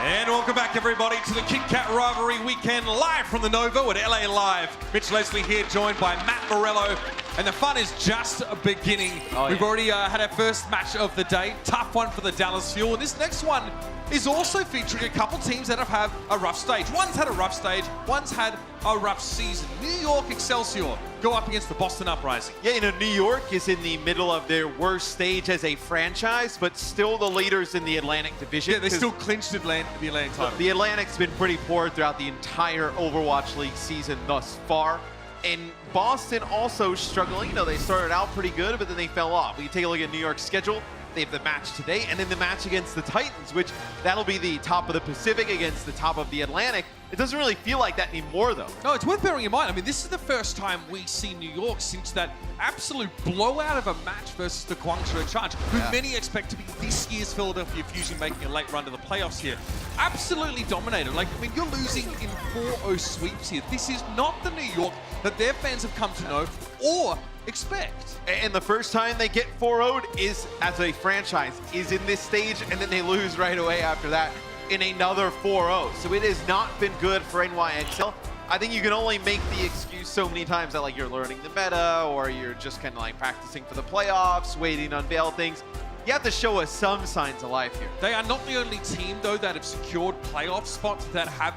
And welcome back, everybody, to the Kit Kat Rivalry Weekend live from the Nova at LA Live. Mitch Leslie here, joined by Matt Morello. And the fun is just beginning. We've already had our first match of the day. Tough one for the Dallas Fuel. And this next one is also featuring a couple teams that have had a rough stage. One's had a rough stage, one's had a rough season. New York Excelsior go up against the Boston Uprising. Yeah, you know, New York is in the middle of their worst stage as a franchise, but still the leaders in the Atlantic Division. Yeah, they still clinched the Atlantic title. The Atlantic's been pretty poor throughout the entire Overwatch League season thus far. And Boston also struggling. You know, they started out pretty good, but then they fell off. We can take a look at New York's schedule. They have the match today, and then the match against the Titans, which that'll be the top of the Pacific against the top of the Atlantic. It doesn't really feel like that anymore, though. No, it's worth bearing in mind. I mean, this is the first time we see New York since that absolute blowout of a match versus the Guangzhou Charge, who many expect to be this year's Philadelphia Fusion, making a late run to the playoffs here. Absolutely dominated. Like, I mean, you're losing in 4-0 sweeps here. This is not the New York that their fans have come to know or expect. And the first time they get 4-0'd is, as a franchise, is in this stage, and then they lose right away after that in another 4-0. So it has not been good for NYXL. I think you can only make the excuse so many times that, like, you're learning the meta, or you're just kind of like practicing for the playoffs, waiting to unveil things. You have to show us some signs of life here. They are not the only team, though, that have secured playoff spots that have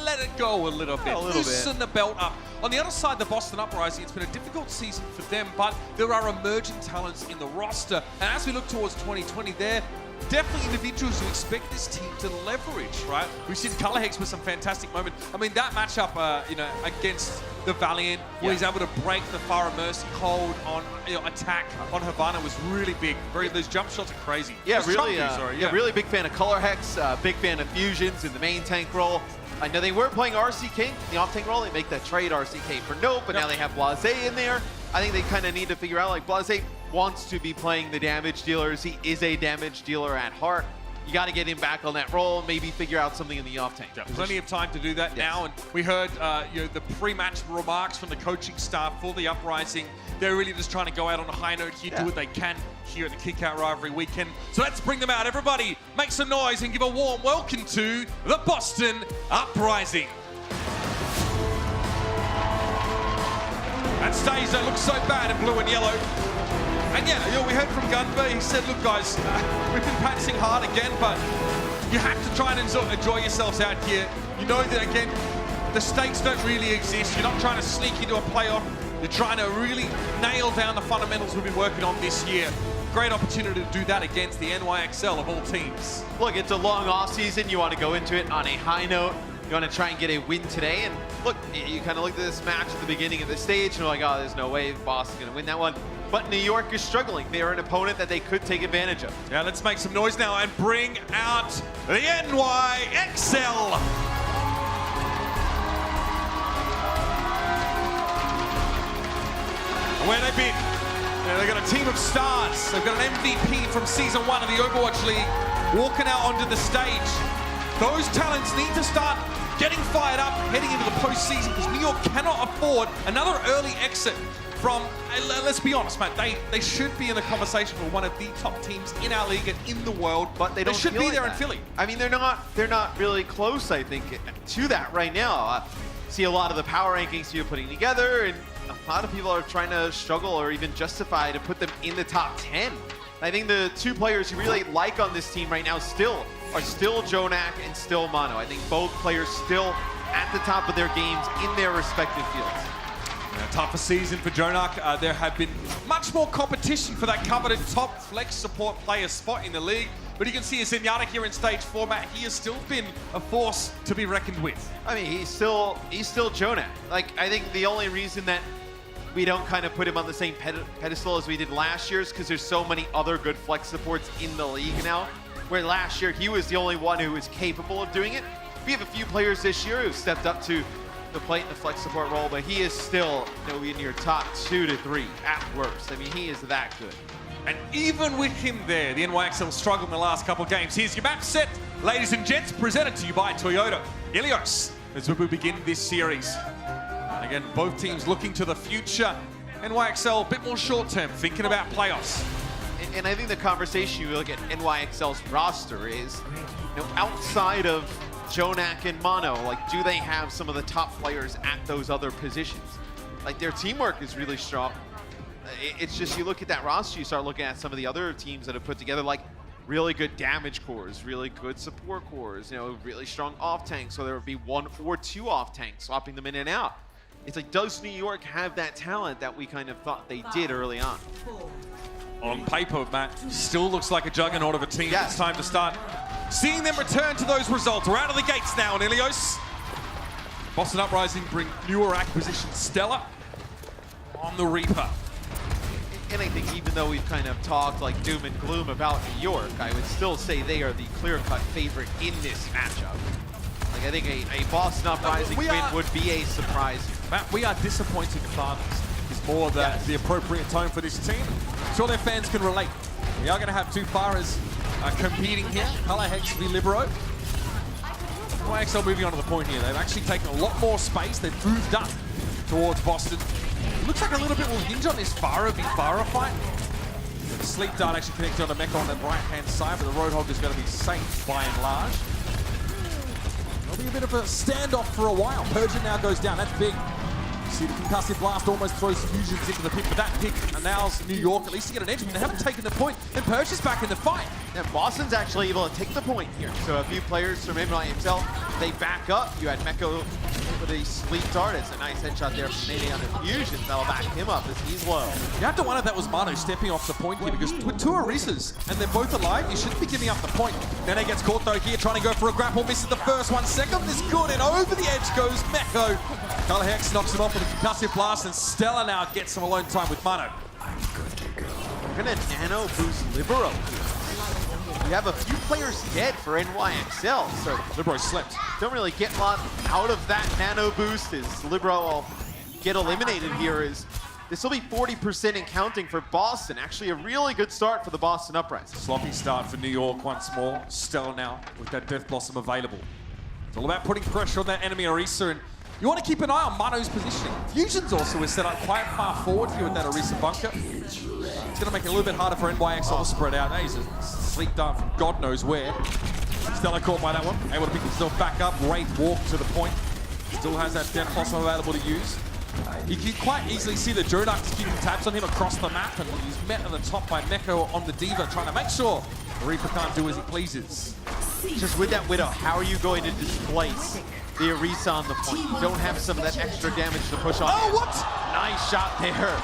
let it go a little bit. Loosen the belt up. On the other side, the Boston Uprising, it's been a difficult season for them, but there are emerging talents in the roster. And as we look towards 2020, they're definitely individuals who expect this team to leverage, right? We've seen Colorhex with some fantastic moments. I mean, that matchup, against the Valiant, where he's able to break the Farah Mercy hold on attack on Havana was really big. Those jump shots are crazy. Yeah, really, really big fan of Colorhex, big fan of Fusions in the main tank role. I know they were playing RC King in the off-tank role. They make that trade RC King for Nope, but now they have Blase in there. I think they kind of need to figure out, like, Blase wants to be playing the damage dealers. He is a damage dealer at heart. You got to get him back on that role and maybe figure out something in the off-tank. Yeah, plenty of time to do that now. And we heard the pre-match remarks from the coaching staff for the Uprising. They're really just trying to go out on a high note here, do what they can here at the Kit Kat Rivalry Weekend. So let's bring them out. Everybody, make some noise and give a warm welcome to the Boston Uprising. That stage that looks so bad in blue and yellow. And yeah, we heard from Gunber. He said, look, guys, we've been practicing hard again, but you have to try and enjoy yourselves out here. You know that, again, the stakes don't really exist. You're not trying to sneak into a playoff. You're trying to really nail down the fundamentals we've been working on this year. Great opportunity to do that against the NYXL of all teams. Look, it's a long off season. You want to go into it on a high note. You want to try and get a win today. And look, you kind of looked at this match at the beginning of the stage and you're like, oh, there's no way Boston's going to win that one. But New York is struggling. They are an opponent that they could take advantage of. Yeah, let's make some noise now and bring out the NYXL. Where they've been. They've got a team of stars. They've got an MVP from Season 1 of the Overwatch League walking out onto the stage. Those talents need to start getting fired up heading into the postseason because New York cannot afford another early exit from, let's be honest, Matt, they should be in the conversation for one of the top teams in our league and in the world, but they should be there in Philly. I mean, they're not really close, I think, to that right now. See a lot of the power rankings you're putting together, and a lot of people are trying to struggle or even justify to put them in the top 10. I think the two players you really like on this team right now are still Jonak and still Mono. I think both players still at the top of their games in their respective fields. A tougher season for Jonak. There have been much more competition for that coveted top flex support player spot in the league. But you can see Zenyatta here in stage 4, Matt. He has still been a force to be reckoned with. I mean, he's still Jonak. Like, I think the only reason that we don't kind of put him on the same pedestal as we did last year is because there's so many other good flex supports in the league now. Where last year he was the only one who was capable of doing it. We have a few players this year who stepped up to the plate in the flex support role, but he is still in your top 2 to 3 at worst. I mean, he is that good. And even with him there, the NYXL struggled in the last couple of games. Here's your map set, ladies and gents, presented to you by Toyota. Ilios, as we begin this series. And again, both teams looking to the future. NYXL a bit more short term, thinking about playoffs. And I think the conversation you look at NYXL's roster is, outside of Jonak and Mono, like, do they have some of the top players at those other positions? Like, their teamwork is really strong. It's just, you look at that roster, you start looking at some of the other teams that have put together, like, really good damage cores, really good support cores, really strong off tanks, so there would be 1 or 2 off tanks, swapping them in and out. It's like, does New York have that talent that we kind of thought they did early on? On paper, Matt, still looks like a juggernaut of a team. Yes. It's time to start seeing them return to those results. We're out of the gates now, Ilios. Boston Uprising bring newer acquisition Stella on the Reaper. And I think even though we've kind of talked like doom and gloom about New York, I would still say they are the clear-cut favorite in this matchup. Like, I think a Boston Uprising win would be a surprise. Matt, we are disappointing fathers. Is more the appropriate tone for this team. I'm sure their fans can relate. We are going to have 2 Faras competing here. Color Hex v Libero. YXL moving on to the point here. They've actually taken a lot more space. They've moved up towards Boston. It looks like a little bit will hinge on this Fara v Fara fight. The Sleep Dart actually connected on the Mecha on the right-hand side, but the Roadhog is going to be safe by and large. It'll be a bit of a standoff for a while. Persian now goes down. That's big. See the concussive blast almost throws Fusions into the pit, but that pick allows New York at least to get an edge. They haven't taken the point, and Persia's back in the fight. Yeah, Boston's actually able to take the point here. So a few players from NYXL, they back up. You had Meko with a Sleep Dart. It's a nice headshot there from Nene on the Fusions. That'll back him up as he's low. You have to wonder if that was Manu stepping off the point here, because with 2 Orisas and they're both alive, you shouldn't be giving up the point. Nene gets caught though here, trying to go for a grapple, misses the first one. Second is good, and over the edge goes Meko. Color Hex knocks him off with a concussive blast, and Stella now gets some alone time with Manu. We're gonna nano boost Libero. We have a few players dead for NYXL, so Libero slept. don't really get a lot out of that nano boost as Libero will get eliminated here. This will be 40% and counting for Boston. Actually, a really good start for the Boston Uprising. Sloppy start for New York once more. Stella now with that Death Blossom available. It's all about putting pressure on that enemy Orisa, and you want to keep an eye on Manu's positioning. Fusions also is set up quite far forward here with that Orisa bunker. It's going to make it a little bit harder for NYXL to spread out. Now he's a Sleep Dart from God knows where. Stella caught by that one. Able to pick himself back up. Wraith walk to the point. Still has that Death Blossom available to use. You can quite easily see the Jonak keeping tabs on him across the map, and he's met at the top by Meko on the Diva, trying to make sure the Reaper can't do as he pleases. Just with that Widow, how are you going to displace the Orisa on the point? You don't have some of that extra damage to push on. Oh, what? Nice shot there.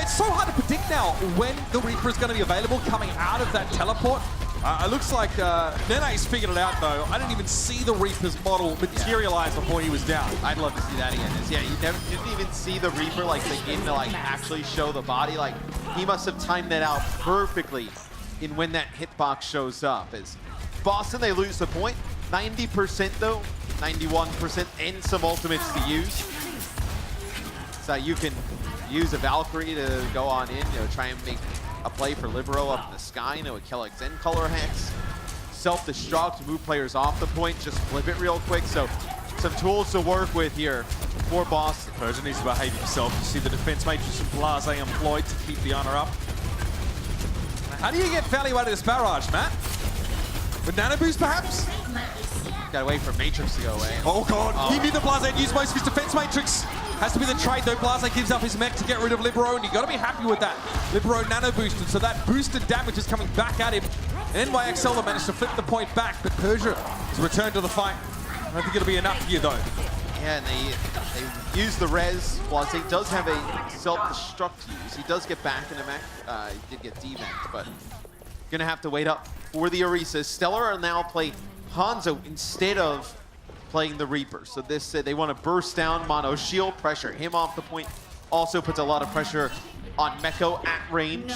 It's so hard to predict now when the Reaper is going to be available coming out of that teleport. It looks like Nene's figured it out, though. I didn't even see the Reaper's model materialize before he was down. I'd love to see that again. Yeah, you didn't even see the Reaper begin to actually show the body. He must have timed that out perfectly in when that hitbox shows up. As Boston, they lose the point. 90% though, 91%, and some ultimates to use. So you can use a Valkyrie to go on in, try and make a play for Libero up in the sky, a Kellex and Color Hex. Self-destruct to move players off the point, just flip it real quick. So some tools to work with here for Boston. Persian needs to behave himself. You see the defense matrix and Blase employed to keep the honor up. How do you get fairly out of this barrage, Matt? With Nano Boost, perhaps? Gotta wait for Matrix to go away. Oh god, he knew the Blase used most of his defense matrix. Has to be the trade though. Blase gives up his mech to get rid of Libero, and you gotta be happy with that. Libero nano boosted, so that boosted damage is coming back at him. And NYXL managed to flip the point back, but Persia has returned to the fight. I don't think it'll be enough here though. Yeah, and they use the res. Blase does have a self-destruct to use. He does get back in the mech. He did get devanked, but gonna have to wait up for the Orisa. Stellar will now play Hanzo instead of playing the Reaper. So this they want to burst down Mono, shield, pressure him off the point. Also puts a lot of pressure on Meko at range.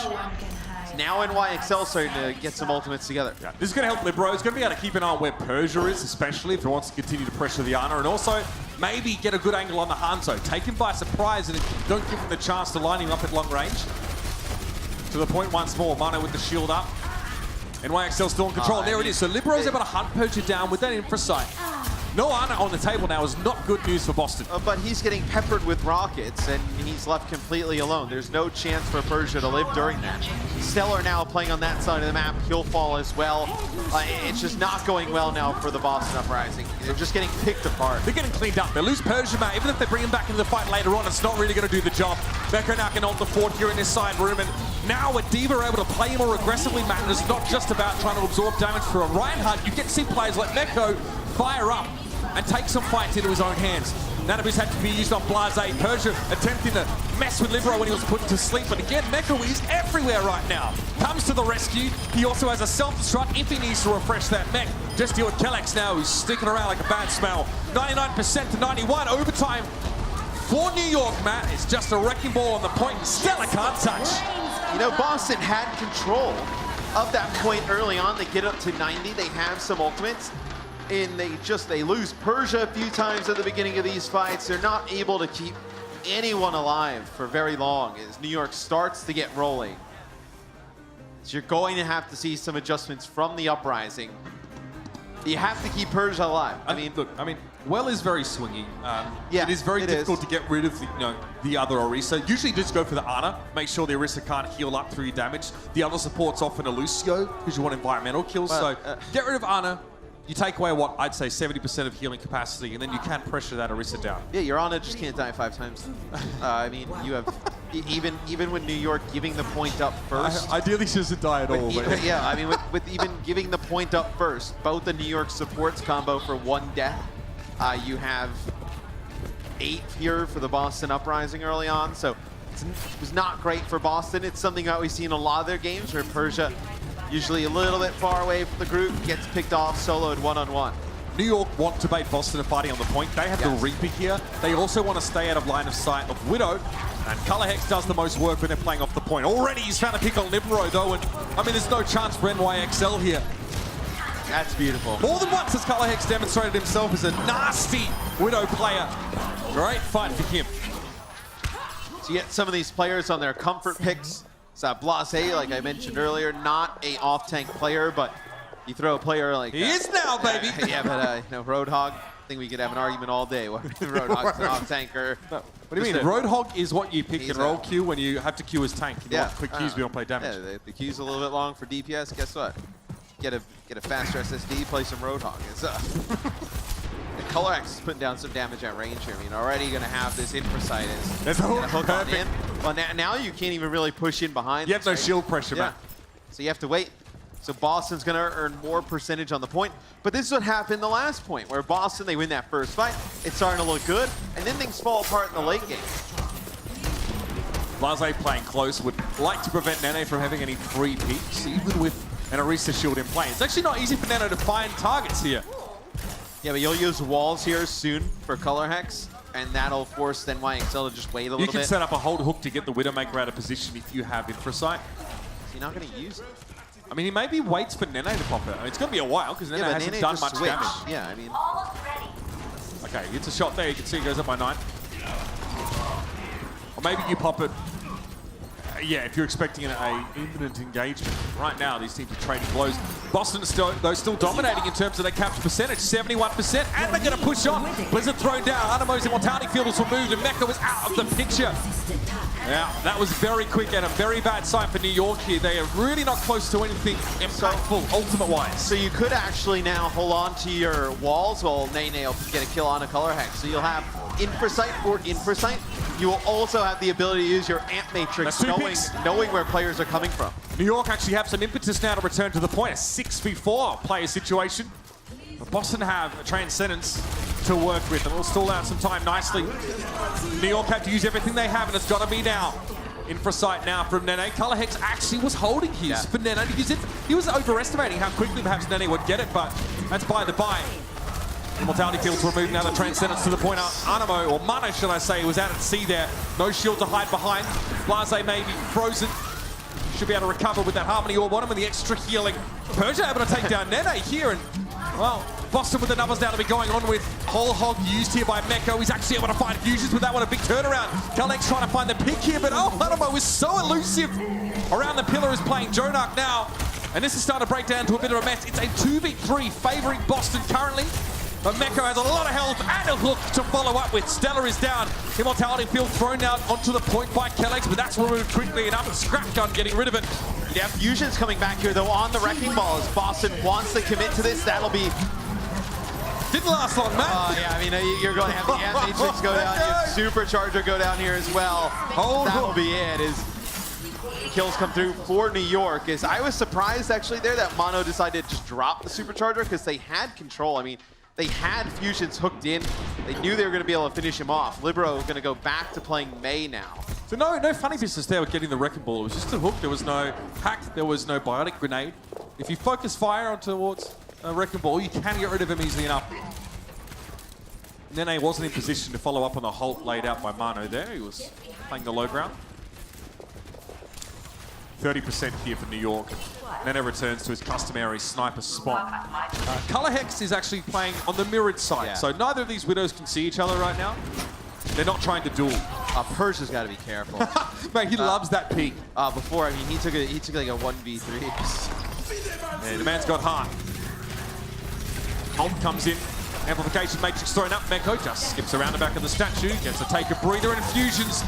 Now NYXL starting to get some ultimates together. Yeah, this is going to help Libero. He's going to be able to keep an eye on where Persia is, especially if he wants to continue to pressure the Ana, and also maybe get a good angle on the Hanzo. Take him by surprise and don't give him the chance to line him up at long range. To the point once more, Mono with the shield up. NYXL still in control. There it is. So Libero's able to hunt Persia down with that infra sight. No Ana on the table now is not good news for Boston. But he's getting peppered with rockets, and he's left completely alone. There's no chance for Persia to live during that. Stellar now playing on that side of the map. He'll fall as well. It's just not going well now for the Boston Uprising. They're just getting picked apart. They're getting cleaned up. They lose Persia, Matt. Even if they bring him back into the fight later on, it's not really going to do the job. Mecco now can hold the fort here in this side room, and now with D.Va able to play more aggressively, Matt, it's not just about trying to absorb damage for a Reinhardt. You get to see players like Mecco fire up and take some fights into his own hands. None of his had to be used on Blase. Persia attempting to mess with Libero when he was put to sleep. But again, Mecco is everywhere right now. Comes to the rescue. He also has a self-destruct if he needs to refresh that mech. Just deal with Kellex now, who's sticking around like a bad smell. 99% to 91. Overtime for New York, Matt. It's just a wrecking ball on the point. Stellar can't touch. You know, Boston had control of that point early on. They get up to 90. They have some ultimates. And they lose Persia a few times at the beginning of these fights. They're not able to keep anyone alive for very long as New York starts to get rolling. So you're going to have to see some adjustments from the Uprising. You have to keep Persia alive. I mean, look, Well is very swingy. Yeah, it is very difficult to get rid of the other Orisa. Usually just go for the Ana, make sure the Orisa can't heal up through your damage. The other support's often a Lucio, because you want environmental kills. So get rid of Ana. You take away what I'd say 70% of healing capacity, and then you can pressure that Orisa down. Yeah, your Ana just can't die 5 times. I mean, you have even with New York giving the point up first. Ideally, she doesn't die at all. Yeah, I mean, with even giving the point up first, both the New York supports combo for 1 death. You have 8 here for the Boston Uprising early on, so it was not great for Boston. It's something that we see in a lot of their games where Persia, usually a little bit far away from the group, gets picked off, soloed one-on-one. New York want to bait Boston are fighting on the point. They have the Reaper here. They also want to stay out of line of sight of Widow. And Color Hex does the most work when they're playing off the point. Already he's found a pick on Libero though, and I mean there's no chance for NYXL here. That's beautiful. More than once has Color Hex demonstrated himself as a nasty Widow player. Great fight for him. So you get some of these players on their comfort picks. So Blase, like I mentioned earlier, not a off-tank player, but you throw a player like he is now, baby. Yeah, but Roadhog, I think we could have an argument all day. Roadhog's an off-tanker. What do you mean? Roadhog is what you pick and roll Q when you have to Q as tank. You want quick Qs, we don't play damage. Yeah, the Q's a little bit long for DPS. Guess what? Get a faster SSD, play some Roadhog. It's the Color X is putting down some damage at range here. I mean, already going to have this Infrasight is hook on in. Well, now you can't even really push in behind. You have no shield pressure, man. So you have to wait. So Boston's going to earn more percentage on the point. But this is what happened the last point, where Boston, they win that first fight. It's starting to look good, and then things fall apart in the late game. Blase playing close, would like to prevent Nene from having any free peeks, even with an Orisa shield in play. It's actually not easy for Nano to find targets here. Yeah, but you'll use walls here soon for Color Hex, and that'll force NYXL to just wait a little bit. You can set up a hold hook to get the Widowmaker out of position if you have Infrasight. He's not going to use it. I mean, he maybe waits for Nene to pop out. I mean, it's going to be a while because Nene hasn't done much damage. Yeah, I mean... Okay, it's a shot there. You can see it goes up by 9. Or maybe you pop it... Yeah, if you're expecting an imminent engagement. Right now, these teams are trading blows. Boston still dominating in terms of their capture percentage, 71%, and they're going to push on. Blizzard thrown down, Anamo's immortality field was removed, and Mecca was out of the picture. Yeah, that was very quick and a very bad sign for New York here. They are really not close to anything impactful, ultimate-wise. So you could actually now hold on to your walls while Nene will get a kill on a Color Hex. So you'll have Infrasight or Infrasight. You will also have the ability to use your Amp Matrix, knowing where players are coming from. New York actually have some impetus now to return to the point. A 6v4 player situation. But Boston have a Transcendence to work with, and we'll stall out some time nicely. New York have to use everything they have, and it's got to be now. Infrasight now from Nene. Color Hex actually was holding his for Nene to use it. He was overestimating how quickly perhaps Nene would get it, but that's by the by. Immortality field's removed now, the Transcendence to the point. Anamo, or Mana should I say, was out at sea there. No shield to hide behind. Blase maybe frozen. Should be able to recover with that Harmony Orb on him and the extra healing. Persia able to take down Nene here, and well, Boston with the numbers now to be going on with. Whole Hog used here by Mecco. He's actually able to find fusions with that one, a big turnaround. Kalnex trying to find the pick here, but Anamo is so elusive. Around the pillar is playing Jonak now, and this is starting to break down to a bit of a mess. It's a 2v3 favoring Boston currently. But Meko has a lot of health and a hook to follow up with. Stellar is down. Immortality field thrown out onto the point by Kellex, but that's removed quickly enough. And Scrap Gun getting rid of it. Yeah, Fusion's coming back here, though, on the Wrecking Ball. As Boston wants to commit to this, that'll be... Didn't last long, man. Yeah, I mean, you're going to have the Matrix go down, you have Supercharger go down here as well. That'll be it, as kills come through for New York. As I was surprised, actually, there that Mono decided to just drop the Supercharger because they had control. I mean, they had Fusions hooked in. They knew they were going to be able to finish him off. Libero going to go back to playing Mei now. So no funny business there with getting the Wrecking Ball. It was just a hook. There was no hack. There was no biotic grenade. If you focus fire on towards a Wrecking Ball, you can get rid of him easily enough. Nene wasn't in position to follow up on the halt laid out by Mano there. He was playing the low ground. 30% here for New York. Nene returns to his customary sniper spot. Color Hex is actually playing on the mirrored side, so neither of these Widows can see each other right now. They're not trying to duel. Persia's got to be careful. Mate, he loves that peek. Before, I mean, he took like a 1v3. Yeah, the man's got heart. Ult comes in. Amplification Matrix thrown up. Meko just skips around the back of the statue, gets to take a breather, and Fusions.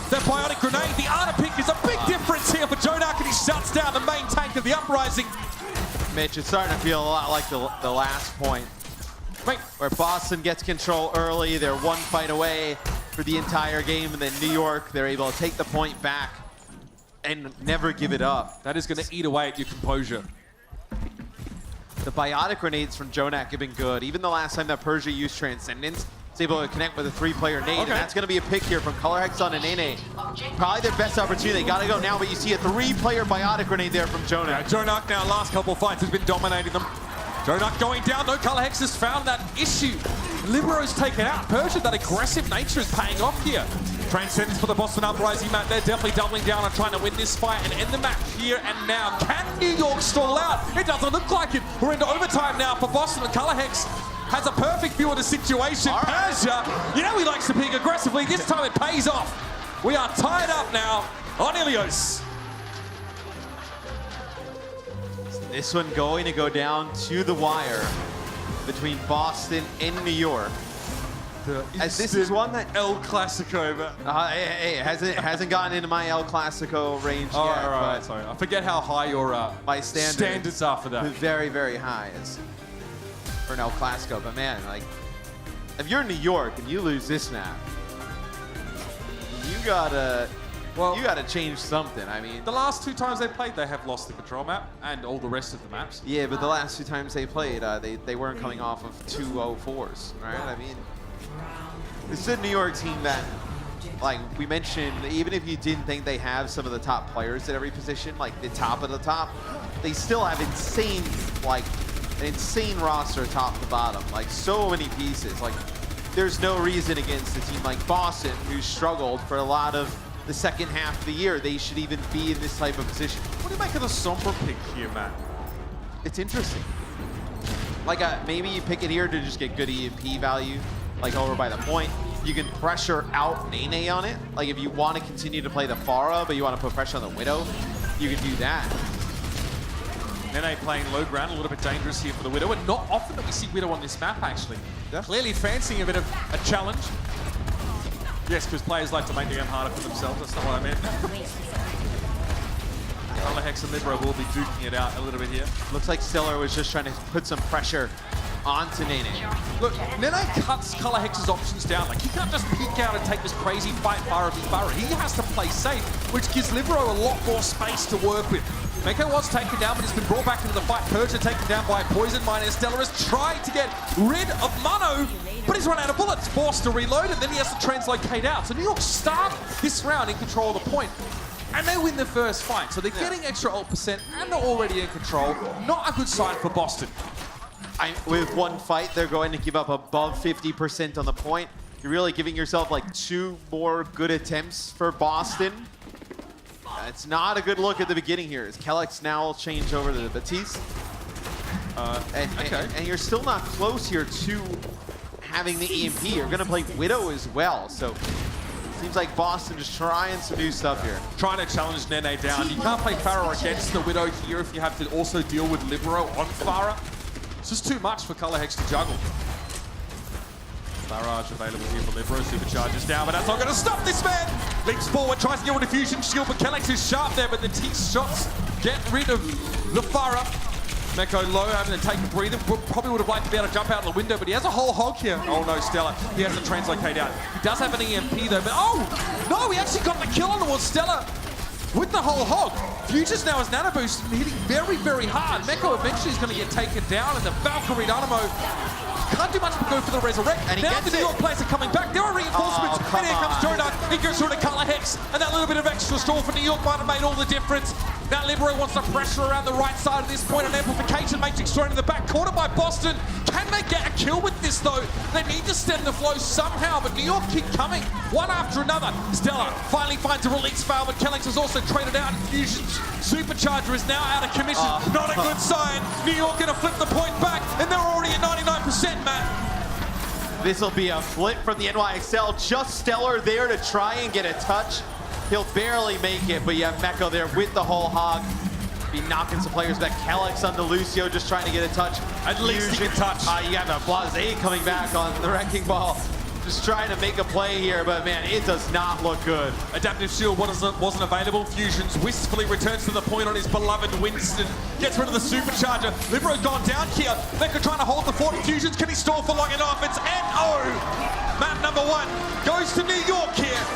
That biotic grenade, the Arta pick is a big difference here for Jonak, and he shuts down the main tank of the Uprising. Mitch, it's starting to feel a lot like the last point. Wait. Where Boston gets control early, they're one fight away for the entire game, and then New York, they're able to take the point back and never give it up. That is going to eat away at your composure. The biotic grenades from Jonak have been good. Even the last time that Persia used Transcendence, it's able to connect with a 3-player nade, and that's going to be a pick here from Color Hex on Nene. Probably their best opportunity. They got to go now, but you see a 3-player biotic grenade there from Jonak. Yeah, Jonak now, last couple of fights, has been dominating them. Jonak going down, no, Color Hex has found that issue. Libero's taken out. Persia, that aggressive nature is paying off here. Transcendence for the Boston Uprising, Matt. They're definitely doubling down on trying to win this fight and end the match here and now. Can New York stall out? It doesn't look like it. We're into overtime now for Boston, and Color Hex has a perfect view of the situation. Persia, you know he likes to peek aggressively. This time it pays off. We are tied up now on Ilios. This one going to go down to the wire between Boston and New York. As this is one that El Clasico, man. hey, hasn't gotten into my El Clasico range yet. All right, sorry. I forget how high your my standards are for that. Very, very high for an El Clasico. But man, like, if you're in New York and you lose this map, you gotta change something. I mean, the last 2 times they played, they have lost the control map and all the rest of the maps. Yeah, but the last 2 times they played, they weren't coming off of 2-0-4s, right? I mean, this is a New York team that, like we mentioned, even if you didn't think they have some of the top players at every position, like the top of the top, they still have an insane roster top to bottom. Like, so many pieces. Like, there's no reason against a team like Boston, who struggled for a lot of the second half of the year, they should even be in this type of position. What do you make of the Sombra pick here, Matt? It's interesting. Like, maybe you pick it here to just get good EMP value, like over by the point. You can pressure out Nene on it. Like, if you want to continue to play the Pharah, but you want to put pressure on the Widow, you can do that. Nene playing low ground, a little bit dangerous here for the Widow, and not often that we see Widow on this map, actually. Yeah. Clearly fancying a bit of a challenge. Yes, because players like to make the game harder for themselves. That's not what I meant. Color Hex and Libero will be duking it out a little bit here. Looks like Stellar was just trying to put some pressure onto Nene. Look, Nene cuts Color Hex's options down. Like, he can't just peek out and take this crazy fight Pharah v Pharah. He has to play safe, which gives Libero a lot more space to work with. Meko was taken down, but he's been brought back into the fight. Persia taken down by Poison. Minus Stellar has tried to get rid of Mono, but he's run out of bullets, forced to reload, and then he has to translocate out. So New York start this round in control of the point, and they win the first fight. So they're getting extra ult percent, and they're already in control. Not a good sign for Boston. With one fight, they're going to give up above 50% on the point. You're really giving yourself like 2 more good attempts for Boston. It's not a good look at the beginning here. As Kellex now will change over to the Batiste. And you're still not close here to having the EMP. You're going to play Widow as well. So seems like Boston just trying some new stuff here. Trying to challenge Nene down. You can't play Pharah against the Widow here if you have to also deal with Libero on Pharah. It's just too much for Color Hex to juggle. Barrage available here for Libero. Supercharges down, but that's not going to stop this man. Leaps forward, tries to get a diffusion shield, but Kellex is sharp there, but the T shots get rid of the Farah. Meko low, having to take a breather. Probably would have liked to be able to jump out the window, but he has a whole hog here. Oh no, Stella. He has to translocate out. He does have an EMP though, but oh! No, he actually got the kill on towards Stella with the whole hog. Future's now has nano boost, hitting very, very hard. Meko eventually is going to get taken down, and the Valkyrie Dynamo can't do much but go for the resurrect. And now the New York players are coming back. There are reinforcements. And here comes Jonah. He goes through the color hex, and that little bit of extra stall for New York might have made all the difference. Now Libero wants to pressure around the right side at this point. An amplification matrix thrown in the back, cornered by Boston. Can they get a kill with this though? They need to stem the flow somehow, but New York keep coming, one after another. Stella finally finds a release valve, but Kellex has also traded out. Infusion's Supercharger is now out of commission. Not a good sign. New York gonna flip the point back, and they're already at 99%, Matt. This will be a flip from the NYXL. Just Stellar there to try and get a touch. He'll barely make it, but you have Meko there with the whole hog. Be knocking some players back. Kellex onto Lucio, just trying to get a touch. At least he can touch. You have a Blase coming back on the Wrecking Ball. Just trying to make a play here, but man, it does not look good. Adaptive shield wasn't available. Fusions wistfully returns to the point on his beloved Winston. Gets rid of the supercharger. Libero's gone down here. Meko trying to hold the fort. Fusions, can he stall for long enough? It's NO. Map number 1 goes to New York here.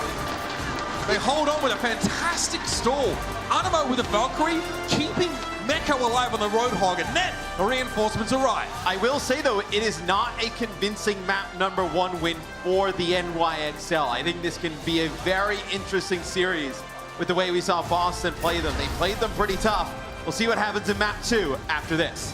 They hold on with a fantastic stall. Animo with a Valkyrie, keeping Meko alive on the Roadhog, and then the reinforcements arrive. I will say though, it is not a convincing map number 1 win for the NYXL. I think this can be a very interesting series with the way we saw Boston play them. They played them pretty tough. We'll see what happens in map 2 after this.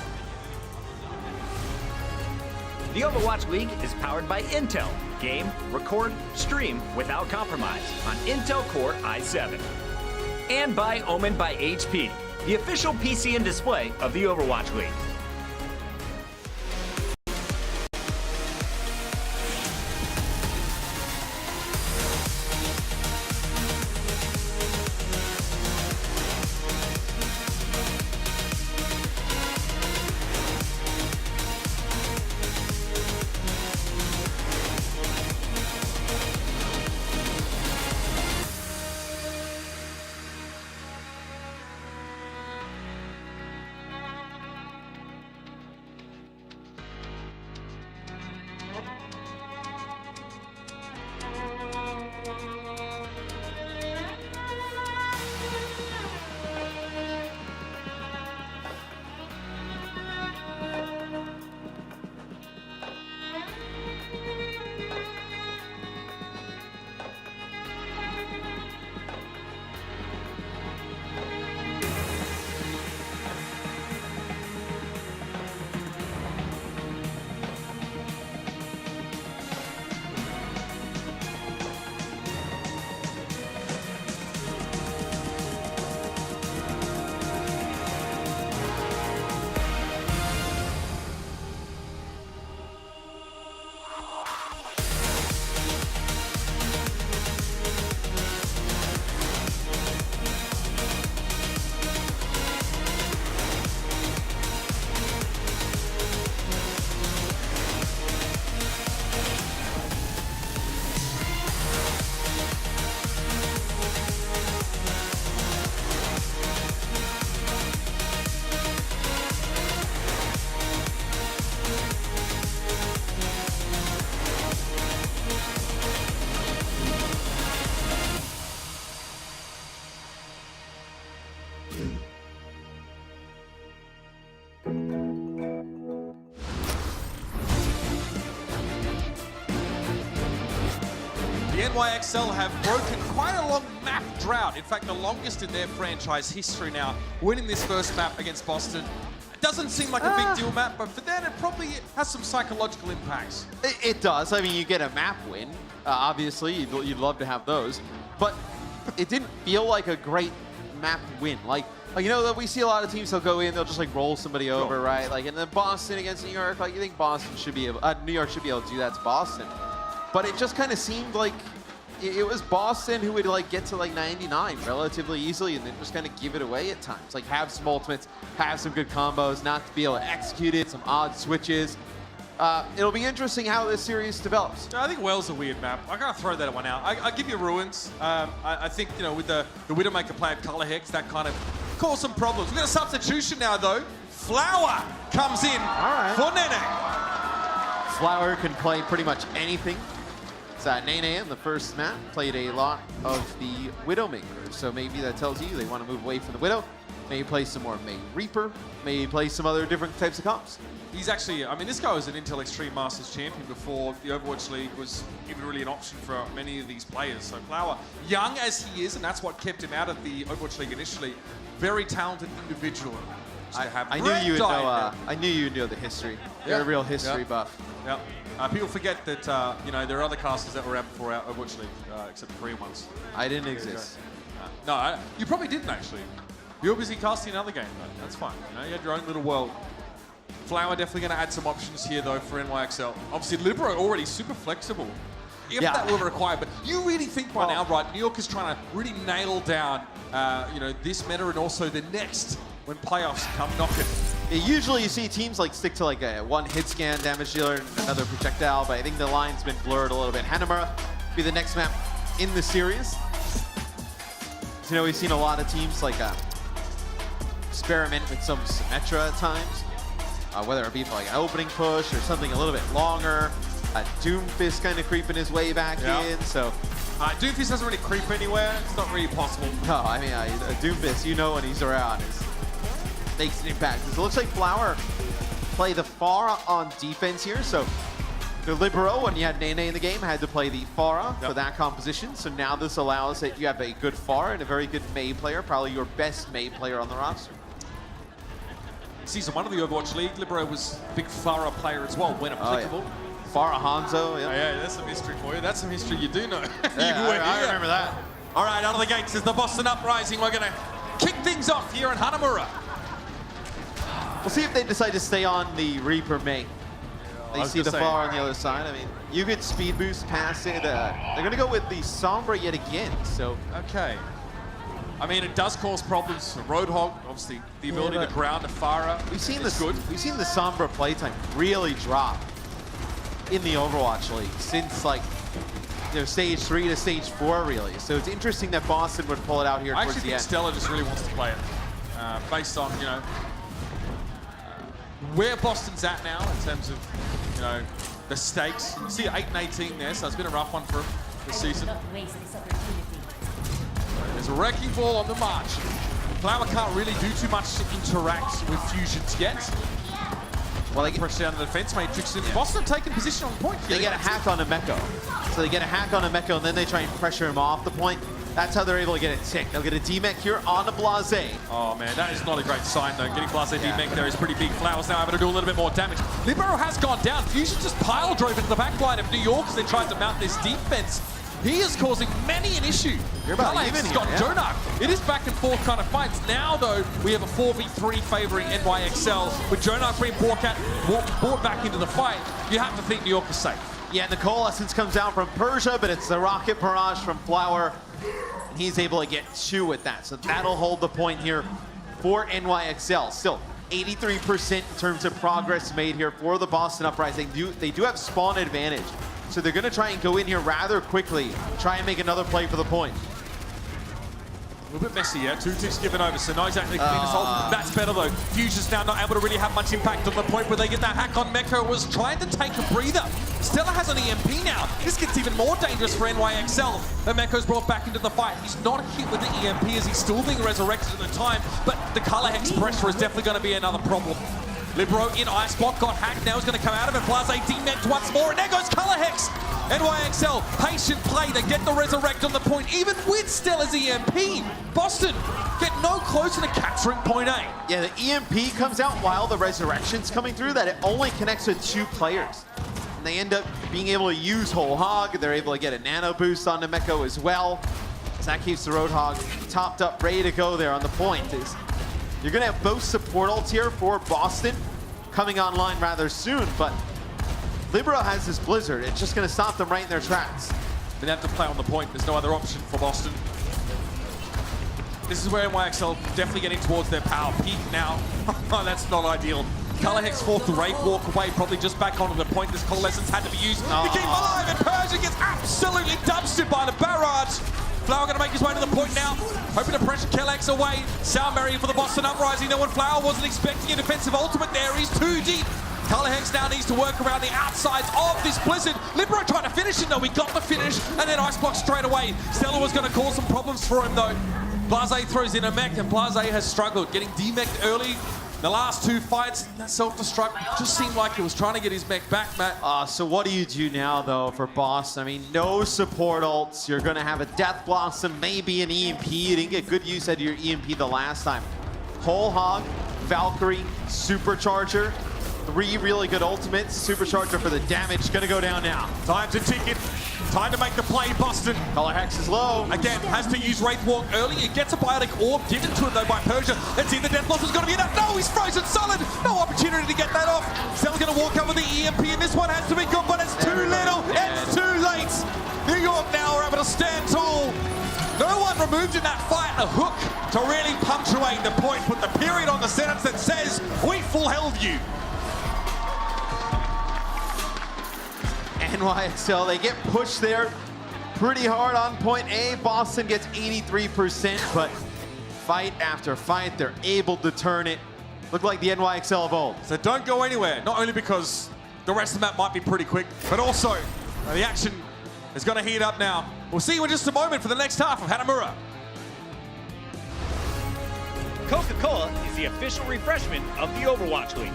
The Overwatch League is powered by Intel. Game, record, stream without compromise on Intel Core i7. And by Omen by HP, the official PC and display of the Overwatch League. The NYXL have broken quite a long map drought. In fact, the longest in their franchise history now, winning this first map against Boston. It doesn't seem like a big deal map, but for them, it probably has some psychological impacts. It does. I mean, you get a map win. Obviously, you'd love to have those. But it didn't feel like a great map win. Like you know, we see a lot of teams, they'll go in, they'll just like roll somebody over, right? Like, and then Boston against New York, like you think Boston should be able, New York should be able to do that to Boston. But it just kind of seemed like it was Boston who would like get to like 99 relatively easily and then just kind of give it away at times. Like have some ultimates, have some good combos, not to be able to execute it, some odd switches. It'll be interesting how this series develops. I think Well's a weird map. I gotta throw that one out. I give you Ruins. I think, you know, with the Widowmaker play of Color Hex, that kind of caused some problems. We've got a substitution now, though. Flower comes in for Nene. Flower can play pretty much anything. Nene in the first map played a lot of the Widowmaker, so maybe that tells you they want to move away from the Widow. Maybe play some more May Reaper. Maybe play some other different types of comps. He's actually, I mean, this guy was an Intel Extreme Masters champion before the Overwatch League was even really an option for many of these players. So Flower, young as he is, and that's what kept him out of the Overwatch League initially, very talented individual. I knew you would know. I knew you would know the history. You're a real history buff. Yeah. People forget that you know, there are other casters that were out before our Overwatch League, except the Korean ones. I didn't exist. No, you probably didn't actually. You were busy casting another game though. That's fine. You know, you had your own little world. Flower definitely going to add some options here though for NYXL. Obviously, Libero already super flexible. If that were required, but you really think by now, right? New York is trying to really nail down, you know, this meta and also the next when playoffs come knocking. Yeah, usually you see teams like stick to like a one hit scan damage dealer and another projectile, but I think the line's been blurred a little bit. Hanamura be the next map in the series. You know, we've seen a lot of teams like experiment with some Symmetra at times, whether it be for like an opening push or something a little bit longer. Doomfist kind of creeping his way back in, so. Doomfist doesn't really creep anywhere. It's not really possible. No, I mean, Doomfist, you know when he's around, makes an impact. So it looks like Flower play the Pharah on defense here. So the Libero, when you had Nene in the game, had to play the Pharah for that composition. So now this allows that you have a good Pharah and a very good Mei player, probably your best Mei player on the roster. Season 1 of the Overwatch League, Libero was a big Pharah player as well, when applicable. Pharah Hanzo, yeah, that's some history for you. That's some history you do know. I remember that. All right, out of the gates is the Boston Uprising. We're going to kick things off here in Hanamura. We'll see if they decide to stay on the Reaper Mei. They see the Pharah on the other side. I mean, you could speed boost past it. They're going to go with the Sombra yet again, so. Okay. I mean, it does cause problems for Roadhog. Obviously, the ability to ground a Pharah We've seen the Sombra playtime really drop in the Overwatch League since like, you know, stage 3 to stage 4 really. So it's interesting that Boston would pull it out here towards the end. I actually think Stella just really wants to play it based on, you know, where Boston's at now in terms of, you know, the stakes. You see 8 and 18 there, so it's been a rough one for the season. There's a wrecking ball on the march. Flower can't really do too much to interact with fusions yet. Well, they get pressure down the defense matrix, and Boston taking position on the point. They get a hack on Ameko. So they get a hack on Ameko, and then they try and pressure him off the point. That's how they're able to get it ticked. They'll get a D-Mech here on a Blase. Oh man, that is not a great sign though. Getting Blase D-Mech there is pretty big. Flowers now able to do a little bit more damage. Libero has gone down. Fusion just pile drove into the back line of New York as they tried to mount this defense. He is causing many an issue. You're about even here, got Jonak. It is back and forth kind of fights. Now, though, we have a 4v3 favoring NYXL. With Jonak being brought back into the fight, you have to think New York is safe. Yeah, the Coalescence comes out from Persia, but it's the Rocket Barrage from Flower. And he's able to get 2 with that. So that'll hold the point here for NYXL. Still, 83% in terms of progress made here for the Boston Uprising. They do have spawn advantage. So they're going to try and go in here rather quickly, try and make another play for the point. A little bit messy, yeah. 2 ticks given over, so not exactly clean as whole. That's better though. Fusion's now not able to really have much impact on the point where they get that hack on. Meko was trying to take a breather. Stella has an EMP now. This gets even more dangerous for NYXL. And Meko's brought back into the fight. He's not hit with the EMP as he's still being resurrected at the time, but the Color Hex pressure is definitely going to be another problem. Libero in ice block, got hacked, now he's going to come out of it. Blase D-Mech once more, and there goes Color Hex. NYXL, patient play, they get the resurrect on the point, even with Stella's EMP. Boston get no closer to capturing point A. Yeah, the EMP comes out while the resurrection's coming through, that it only connects with 2 players. And they end up being able to use Whole Hog, they're able to get a nano boost on Nemeko as well. So that keeps the Roadhog topped up, ready to go there on the point. You're going to have both support ults here for Boston coming online rather soon, but Libero has this Blizzard. It's just going to stop them right in their tracks. They have to play on the point. There's no other option for Boston. This is where NYXL definitely getting towards their power peak now. That's not ideal. Color Hex forced the Wraith walk away, probably just back onto the point. This Coalescence had to be used to keep alive, and Persia gets absolutely dumpstered by the barrage. Flower going to make his way to the point now, hoping to pressure Kellex away. Sal Merry for the Boston Uprising. No one Flower wasn't expecting a defensive ultimate there. He's too deep. Color Hex now needs to work around the outsides of this Blizzard. Libero trying to finish it, though. He got the finish, and then Ice Block straight away. Stella was going to cause some problems for him, though. Blase throws in a mech, and Blase has struggled, getting demeched early. The last two fights, that self-destruct just seemed like he was trying to get his mech back, Matt. So what do you do now, though, for Boston? I mean, no support ults. You're going to have a Death Blossom, maybe an EMP. You didn't get good use out of your EMP the last time. Whole Hog, Valkyrie, Supercharger. 3 really good ultimates. Supercharger for the damage. Gonna go down now. Time to ticket. Time to make the play, Boston. Color Hex is low. Again, has to use Wraith Walk early. He gets a Biotic Orb given to him, though, by Persia. Let's see if the Death Blossom is going to be enough. No, he's frozen solid. No opportunity to get that off. Stella's going to walk over the EMP, and this one has to be good, but it's too little. It's too late. New York now are able to stand tall. No one removed in that fight a hook to really punctuate the point, put the period on the sentence that says, we full held you. NYXL, they get pushed there pretty hard on point A. Boston gets 83%, but fight after fight, they're able to turn it. Look like the NYXL of old. So don't go anywhere, not only because the rest of the map might be pretty quick, but also the action is going to heat up now. We'll see you in just a moment for the next half of Hanamura. Coca-Cola is the official refreshment of the Overwatch League.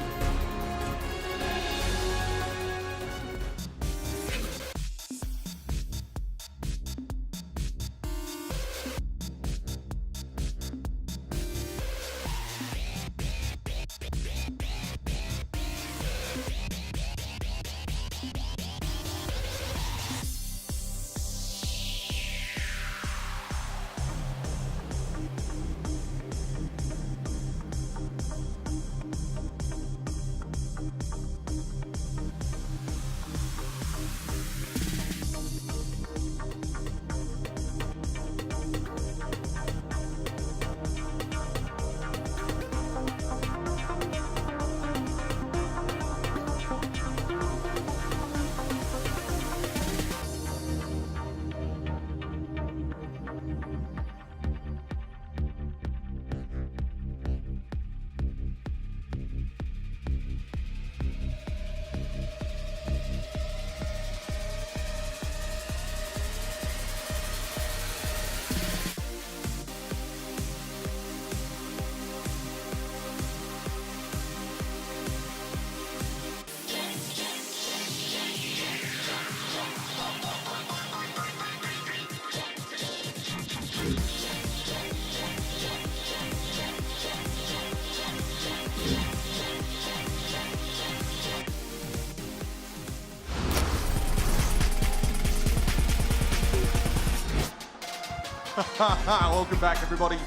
Welcome back, everybody,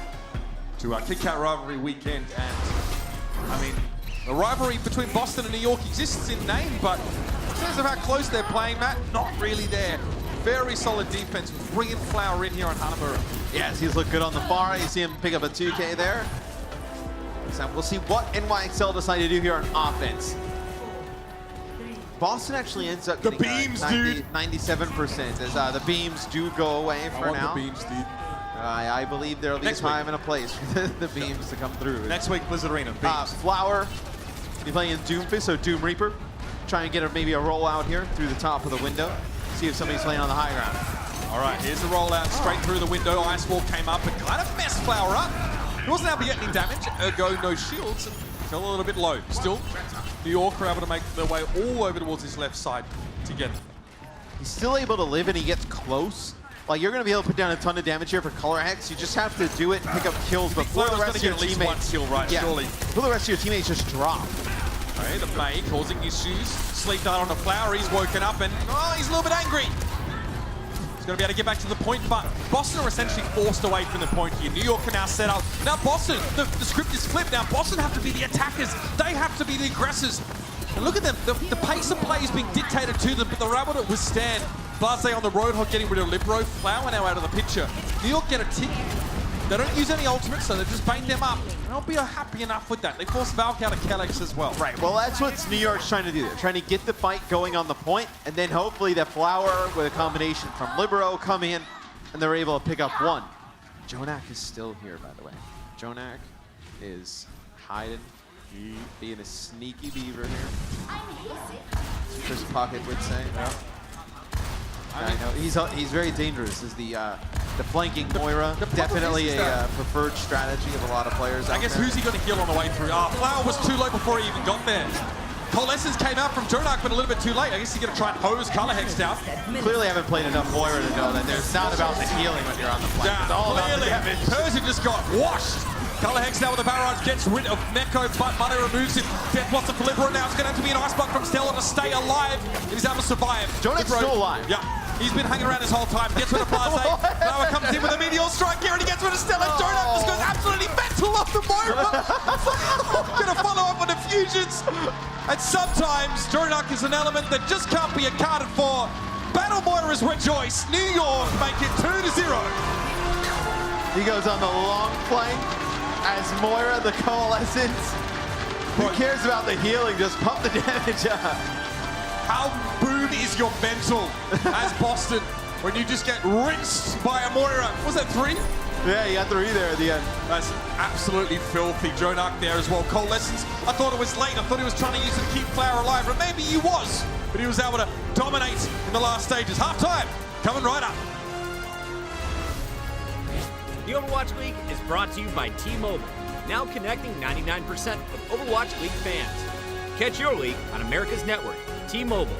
to our Kit Kat rivalry weekend. And I mean, the rivalry between Boston and New York exists in name, but in terms of how close they're playing, Matt, not really there. Very solid defense, bringing Flower in here on Hanamura. Yes, he's looked good on the far. You see him pick up a 2K there. So we'll see what NYXL decide to do here on offense. Boston actually ends up getting 97% as the beams do go away for now. The beams, dude. I believe there'll be time and a place for the beams to come through. Next week, Blizzard Arena. Flower, be playing Doomfist, so Doom Reaper. Try and get maybe a rollout here through the top of the window. See if somebody's playing on the high ground. All right, here's the rollout straight through the window. Ice Wall came up and kind of messed Flower up. He wasn't able to get any damage, ergo no shields, and fell a little bit low. Still, New York were able to make their way all over towards his left side together. He's still able to live and he gets close. Like, you're going to be able to put down a ton of damage here for Color Hex. You just have to do it and pick up kills before the rest of your teammates. Kill, right? Yeah, surely. Before the rest of your teammates just drop. Okay, the May causing issues. Sleep dart on the Flower. He's woken up and he's a little bit angry. He's going to be able to get back to the point, but Boston are essentially forced away from the point here. New York are now set up. Now Boston, the script is flipped. Now Boston have to be the attackers. They have to be the aggressors. And look at them. The pace of play is being dictated to them, but they're able to withstand. Blase on the Roadhog getting rid of Libero. Flower now out of the picture. New York get a tick. They don't use any ultimates, so they just bait them up. And I'll be happy enough with that. They forced Valk out of Kellex as well. Right, well that's what New York's trying to do. They're trying to get the fight going on the point, and then hopefully the Flower with a combination from Libero come in, and they're able to pick up one. Jonak is still here, by the way. Jonak is hiding, being a sneaky beaver here. Chris Pocket would say. Yeah. I know he's very dangerous. Is the flanking Moira definitely a preferred strategy of a lot of players? I guess who's he going to heal on the way through? Flower was too low before he even got there. Coalescence came out from Jonak, but a little bit too late. I guess he's going to try and hose Color Hex down. Clearly haven't played enough Moira to know that it's not about the healing when you're on the flank. It's all about the damage. Persian just got washed. Color Hex now with the barrage gets rid of Meko, but Mane removes it. Death wants to deliver it now. It's going to have to be an ice block from Stella to stay alive. He's able to survive. Jonak's still alive. Yeah. He's been hanging around this whole time. Gets rid of Blase. Now it comes in with a meteor strike here, and he gets rid of Stella. Jonak just goes absolutely mental off the Moira. Going to follow up on the fusions. And sometimes Jonak is an element that just can't be accounted for. Battle Moiras rejoice. New York make it 2-0. He goes on the long flank as Moira, the Coalescence. Who cares about the healing? Just pump the damage up. How boom is your mental as Boston when you just get rinsed by a Moira? Was that 3? Yeah, he got 3 there at the end. That's absolutely filthy. Jonak there as well. Coalescence, I thought it was late. I thought he was trying to use it to keep Flower alive. Or maybe he was, but he was able to dominate in the last stages. Half time, coming right up. The Overwatch League is brought to you by T-Mobile, now connecting 99% of Overwatch League fans. Catch your league on America's network, T-Mobile.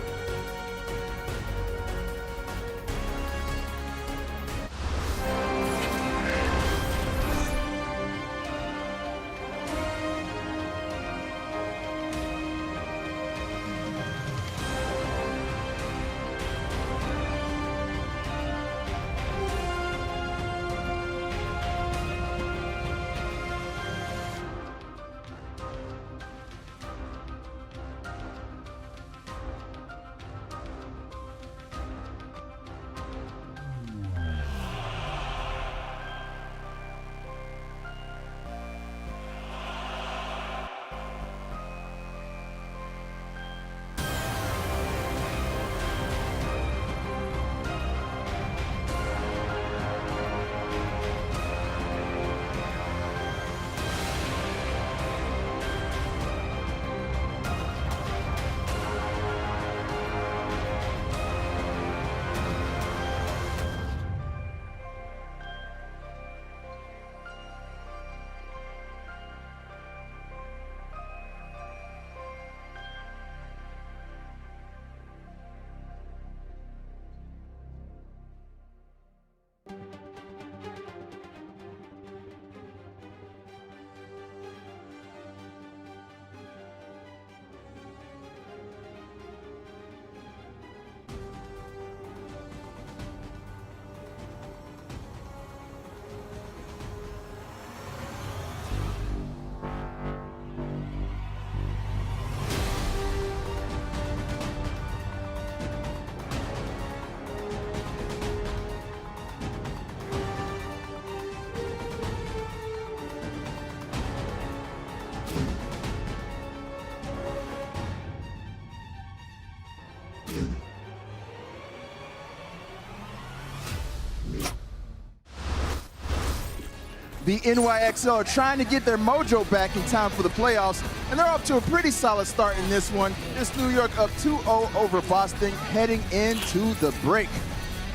The NYXL are trying to get their mojo back in time for the playoffs, and they're up to a pretty solid start in this one. It's New York up 2-0 over Boston, heading into the break.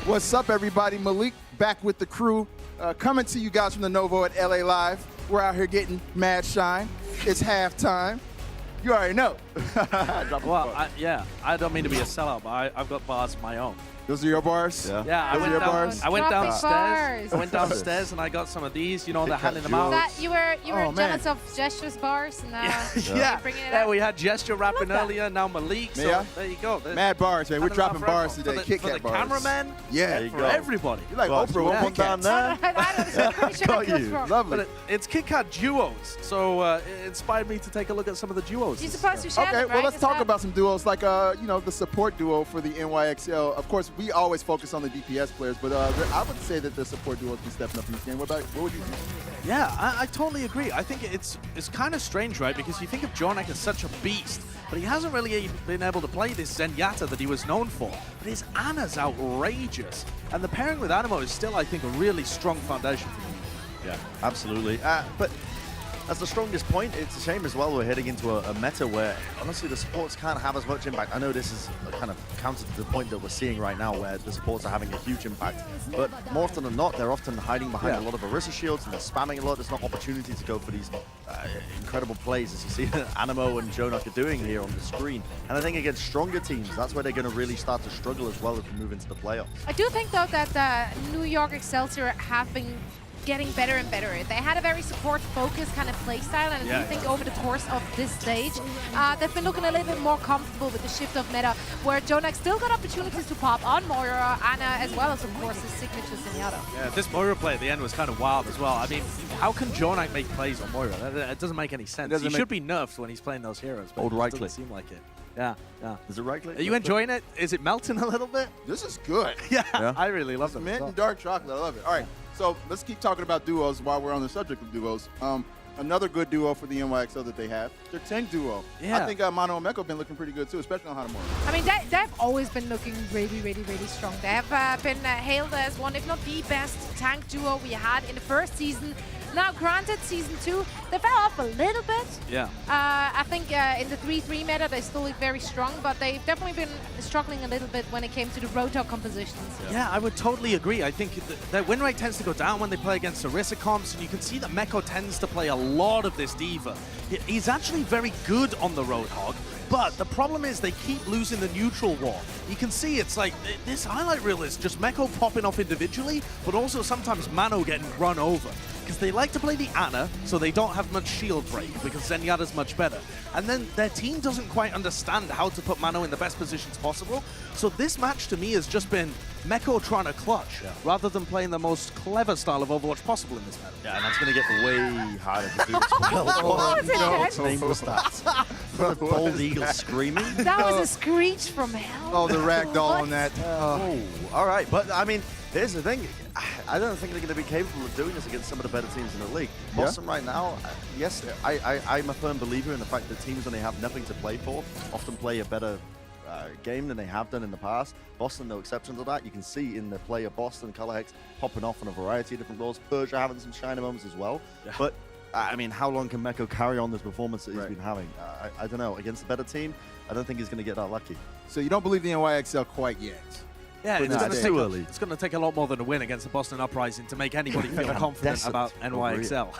What's up, everybody? Malik back with the crew, coming to you guys from the Novo at LA Live. We're out here getting mad shine. It's halftime. You already know. Well, I don't mean to be a sellout, but I've got bars of my own. Those are your bars? Yeah, I went downstairs. I went downstairs and I got some of these. You know, they're handing them out. That you were jealous of Gesture's bars, and now you're bringing it up. We had Gesture rapping earlier. Now Malik. So there you go. Mad bars, man. We're dropping bars today. For the cameraman. Yeah, for everybody. You're like Oprah. One down there. I you. Lovely. But it's Kit Kat duos, so it inspired me to take a look at some of the duos. You're supposed to show Okay, well, right? let's talk about some duos, like, you know, the support duo for the NYXL. Of course, we always focus on the DPS players, but I would say that the support duo has been stepping up in this game. What would you think? Yeah, I totally agree. I think it's kind of strange, right? Because you think of Jonak as such a beast, but he hasn't really been able to play this Zenyatta that he was known for. But his Ana's outrageous. And the pairing with Animo is still, I think, a really strong foundation for him. Yeah, absolutely. But as the strongest point, it's a shame as well we're heading into a meta where, honestly, the supports can't have as much impact. I know this is kind of counter to the point that we're seeing right now where the supports are having a huge impact, but more often than not, they're often hiding behind a lot of Orisa shields and they're spamming a lot. There's not opportunity to go for these incredible plays, as you see Animo and Jonak are doing here on the screen. And I think against stronger teams, that's where they're going to really start to struggle as well as we move into the playoffs. I do think, though, that New York Excelsior have been getting better and better. They had a very support-focused kind of play style, and I do think over the course of this stage, they've been looking a little bit more comfortable with the shift of meta, where Jonak still got opportunities to pop on Moira, Ana, as well as, of course, his signature Zenyatta. Yeah, this Moira play at the end was kind of wild as well. I mean, how can Jonak make plays on Moira? It doesn't make any sense. He should be nerfed when he's playing those heroes, but it doesn't seem like it. Yeah, yeah. Is it right click? Are you enjoying it? Is it melting a little bit? This is good. Yeah, I really love it. Mint and dark chocolate, I love it. All right, so let's keep talking about duos while we're on the subject of duos. Another good duo for the NYXL that they have, their tank duo. Yeah. I think Mano and Meko have been looking pretty good too, especially on Hanamura. I mean, they've always been looking really, really, really strong. They have been hailed as one, if not the best tank duo we had in the first season. Now, granted, Season 2, they fell off a little bit. Yeah. I think in the 3-3 meta, they still look very strong, but they've definitely been struggling a little bit when it came to the roto compositions. Yeah, I would totally agree. I think their win rate tends to go down when they play against Orisa comps, and you can see that Meko tends to play a lot of this diva. He's actually very good on the Roadhog, but the problem is they keep losing the neutral war. You can see it's like, this highlight reel is just Meko popping off individually, but also sometimes Mano getting run over. Because they like to play the Ana, so they don't have much shield break, because Zenyatta's much better. And then their team doesn't quite understand how to put Mano in the best positions possible. So this match to me has just been Meko trying to clutch, rather than playing the most clever style of Overwatch possible in this meta. Yeah, and that's going to get way harder to do as well. What's Name was that? A bald eagle screaming. That was a screech from hell. Oh, the ragdoll on that. Oh, all right. But, I mean, here's the thing. I don't think they're going to be capable of doing this against some of the better teams in the league. Boston right now, yes, I'm a firm believer in the fact that teams, when they have nothing to play for, often play a better game than they have done in the past. Boston, no exception to that. You can see in the play of Boston, Colorhex popping off on a variety of different roles. Persia having some shiny moments as well. Yeah. But, I mean, how long can Meko carry on this performance that he's been having? I don't know. Against a better team, I don't think he's going to get that lucky. So you don't believe the NYXL quite yet? Yeah, it's going to take a lot more than a win against the Boston Uprising to make anybody feel confident about NYXL.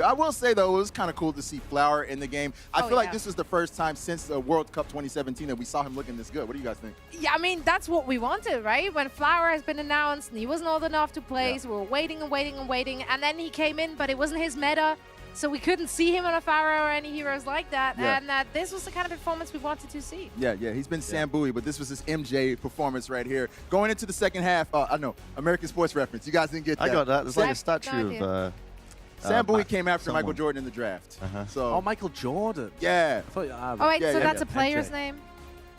I will say, though, it was kind of cool to see Flower in the game. I feel like this is the first time since the World Cup 2017 that we saw him looking this good. What do you guys think? Yeah, I mean, that's what we wanted, right? When Flower has been announced and he wasn't old enough to play, so we were waiting and waiting and waiting, and then he came in, but it wasn't his meta. So we couldn't see him on a Pharaoh or any heroes like that. Yeah. And this was the kind of performance we wanted to see. Yeah, he's been Sam Bowie, but this was his MJ performance right here. Going into the second half, I know, American sports reference. You guys didn't get that. I got that. There's like a statue of... Sam Bowie came after Michael Jordan in the draft. So. Oh, Michael Jordan. Yeah. Oh, wait, so that's a player's name?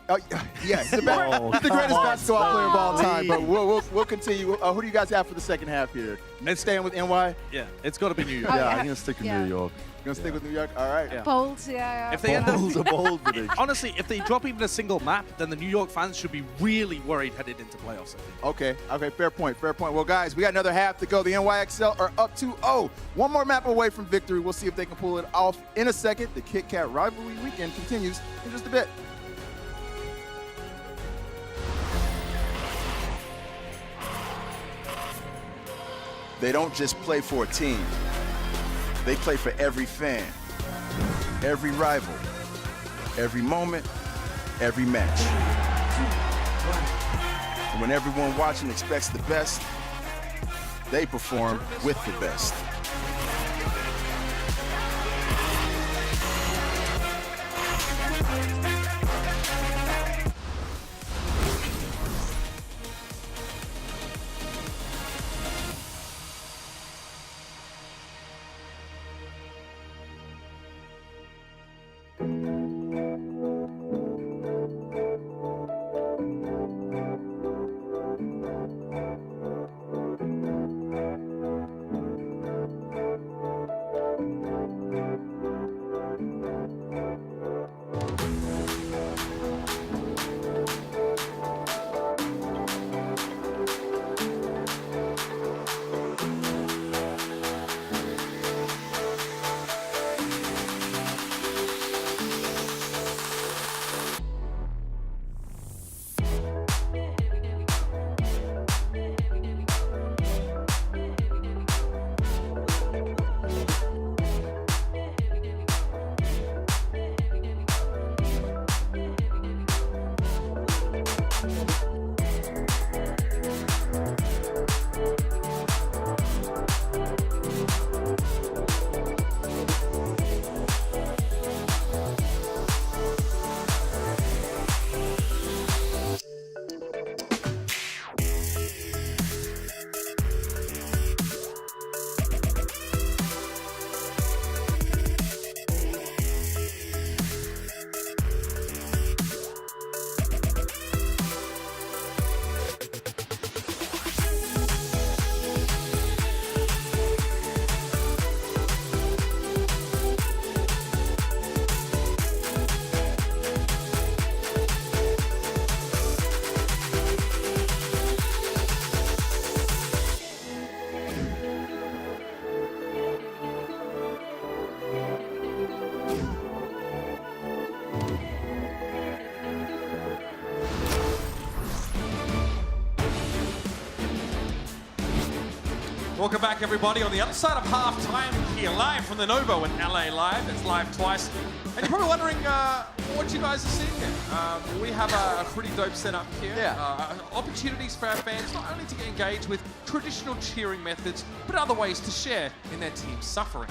Oh, yeah, he's the greatest basketball player of all time. But we'll continue. Who do you guys have for the second half here? It's staying with NY? Yeah, it's got to be New York. I'm going to stick with New York. You're going to stick with New York? All right. Yeah. Bold, yeah. If they end up, honestly, if they drop even a single map, then the New York fans should be really worried headed into playoffs, I think. Okay, fair point. Well, guys, we got another half to go. The NYXL are up 2-0. One more map away from victory. We'll see if they can pull it off in a second. The Kit Kat rivalry weekend continues in just a bit. They don't just play for a team. They play for every fan, every rival, every moment, every match. And when everyone watching expects the best, they perform with the best. Welcome back, everybody, on the other side of halftime here, live from the Novo in LA Live. It's live twice. And you're probably wondering what you guys are seeing here. We have a pretty dope setup here. Yeah. Opportunities for our fans not only to get engaged with traditional cheering methods, but other ways to share in their team's suffering.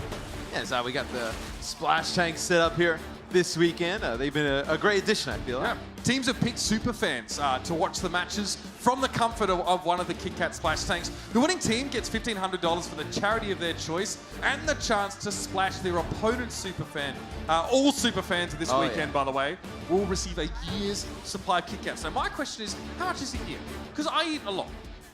Yeah, so we got the splash tank set up here this weekend. They've been a great addition, I feel like. Yeah. Teams have picked super fans to watch the matches from the comfort of one of the Kit Kat splash tanks. The winning team gets $1,500 for the charity of their choice and the chance to splash their opponent's super fan. All super fans of this weekend, by the way, will receive a year's supply of Kit Kats. So my question is, how much is a year? Because I eat a lot.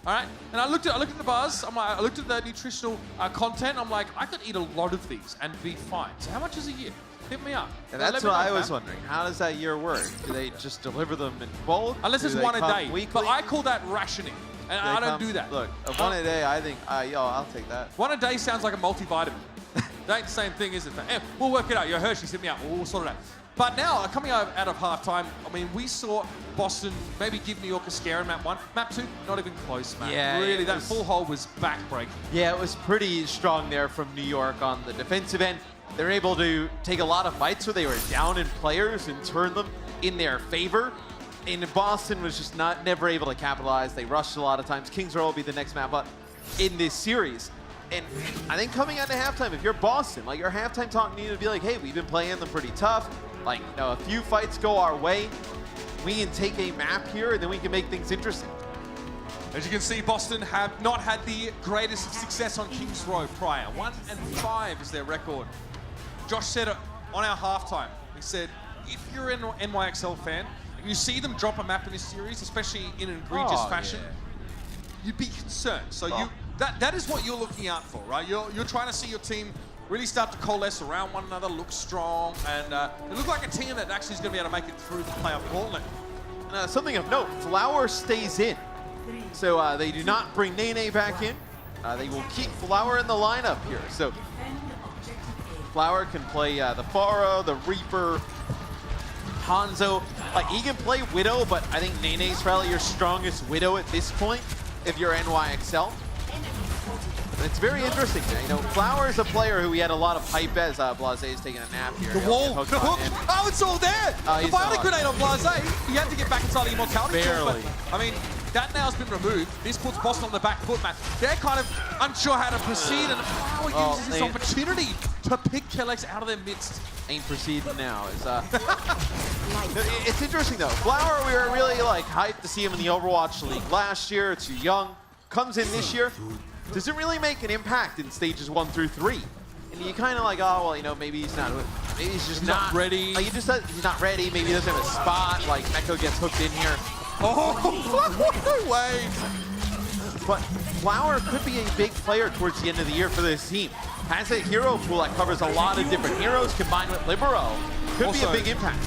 All right, and I looked at the bars. I looked at the nutritional content. I'm like, I could eat a lot of these and be fine. So how much is a year? Hit me up. And that's what I was wondering. How does that year work? Do they just deliver them in bulk? Unless it's one a day. Weekly? But I call that rationing. And I don't do that. Look, one a day, I think, I'll take that. One a day sounds like a multivitamin. That ain't the same thing, is it? We'll work it out. Your Hershey's hit me up. We'll sort it out. But now, coming out of halftime, I mean, we saw Boston maybe give New York a scare in map 1. Map 2, not even close, man. Yeah, really, that full hold was backbreaking. Yeah, it was pretty strong there from New York on the defensive end. They were able to take a lot of fights where they were down in players and turn them in their favor. And Boston was just never able to capitalize. They rushed a lot of times. Kings Row will be the next map up in this series. And I think coming out of halftime, if you're Boston, like, your halftime talk needed to be like, hey, we've been playing them pretty tough. Like, you know, a few fights go our way. We can take a map here, and then we can make things interesting. As you can see, Boston have not had the greatest of success on Kings Row prior. 1-5 is their record. Josh said it on our halftime. He said, if you're an NYXL fan, and you see them drop a map in this series, especially in an egregious fashion, you'd be concerned. So that is what you're looking out for, right? You're trying to see your team really start to coalesce around one another, look strong, and it look like a team that actually is going to be able to make it through the playoff gauntlet. And something of note, Flower stays in. So they do not bring Nene back in. They will keep Flower in the lineup here. So Flower can play the Pharaoh, the Reaper, Hanzo. Like, he can play Widow, but I think Nene's probably your strongest Widow at this point if you're NYXL. And it's very interesting. You know, Flower is a player who we had a lot of hype as Blase is taking a nap here. The wall, the hook. Oh, it's all there. The bionic grenade on Blase. He had to get back inside the immortality. Barely. But, I mean, that now has been removed. This puts Boston on the back foot, man. They're kind of unsure how to proceed, and Flower uses this opportunity to pick Kellex out of their midst. Ain't proceeding now. It's interesting though. Flower, we were really like hyped to see him in the Overwatch League last year. Too young. Comes in this year. Doesn't really make an impact in stages 1 through 3. And you kind of like, oh, well, you know, maybe he's not. Maybe he's just not ready. Like, he's not ready. Maybe he doesn't have a spot. Like, Meko gets hooked in here. Oh, wait. But Flower could be a big player towards the end of the year for this team. Has a hero pool that covers a lot of different heroes combined with Libero. Could be a big impact.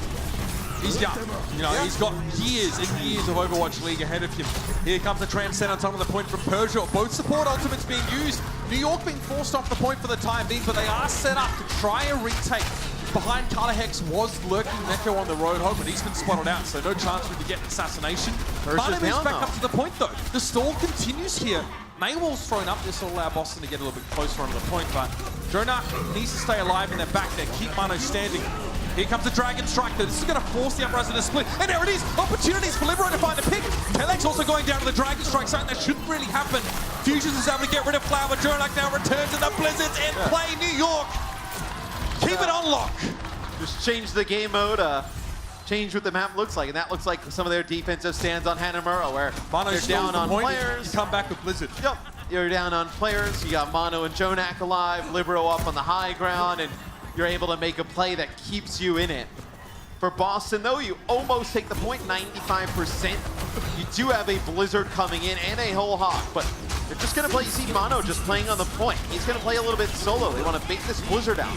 He's young. You know, he's got years and years of Overwatch League ahead of him. Here comes the Transcend on top of the point from Persia. Both support ultimates being used. New York being forced off the point for the time being, but they are set up to try a retake. Behind Carter Hex was lurking Meko on the Roadhog, but he's been spotted out, so no chance for him to get an assassination. Mana moves back up to the point, though. The stall continues here. Maywall's thrown up. This will allow Boston to get a little bit closer on the point, but Jonah needs to stay alive in their back there. Keep Mano standing. Here comes the Dragon Strike. This is going to force the Uprising to split. And there it is. Opportunities for Libero to find a pick. Kellex also going down to the Dragon Strike, something that shouldn't really happen. Fusions is able to get rid of Flower. Jonak now returns to the Blizzards and play New York. Keep it on lock. Just change the game mode. Change what the map looks like, and that looks like some of their defensive stands on Hanamura, where Mono's they're down on players. You come back with Blizzard. Yep, you're down on players. You got Mono and Jonak alive, Libero up on the high ground, and you're able to make a play that keeps you in it. For Boston, though, you almost take the point, 95%. You do have a Blizzard coming in and a whole Hawk, but they're just going to play. You see Mono just playing on the point. He's going to play a little bit solo. They want to bait this Blizzard out.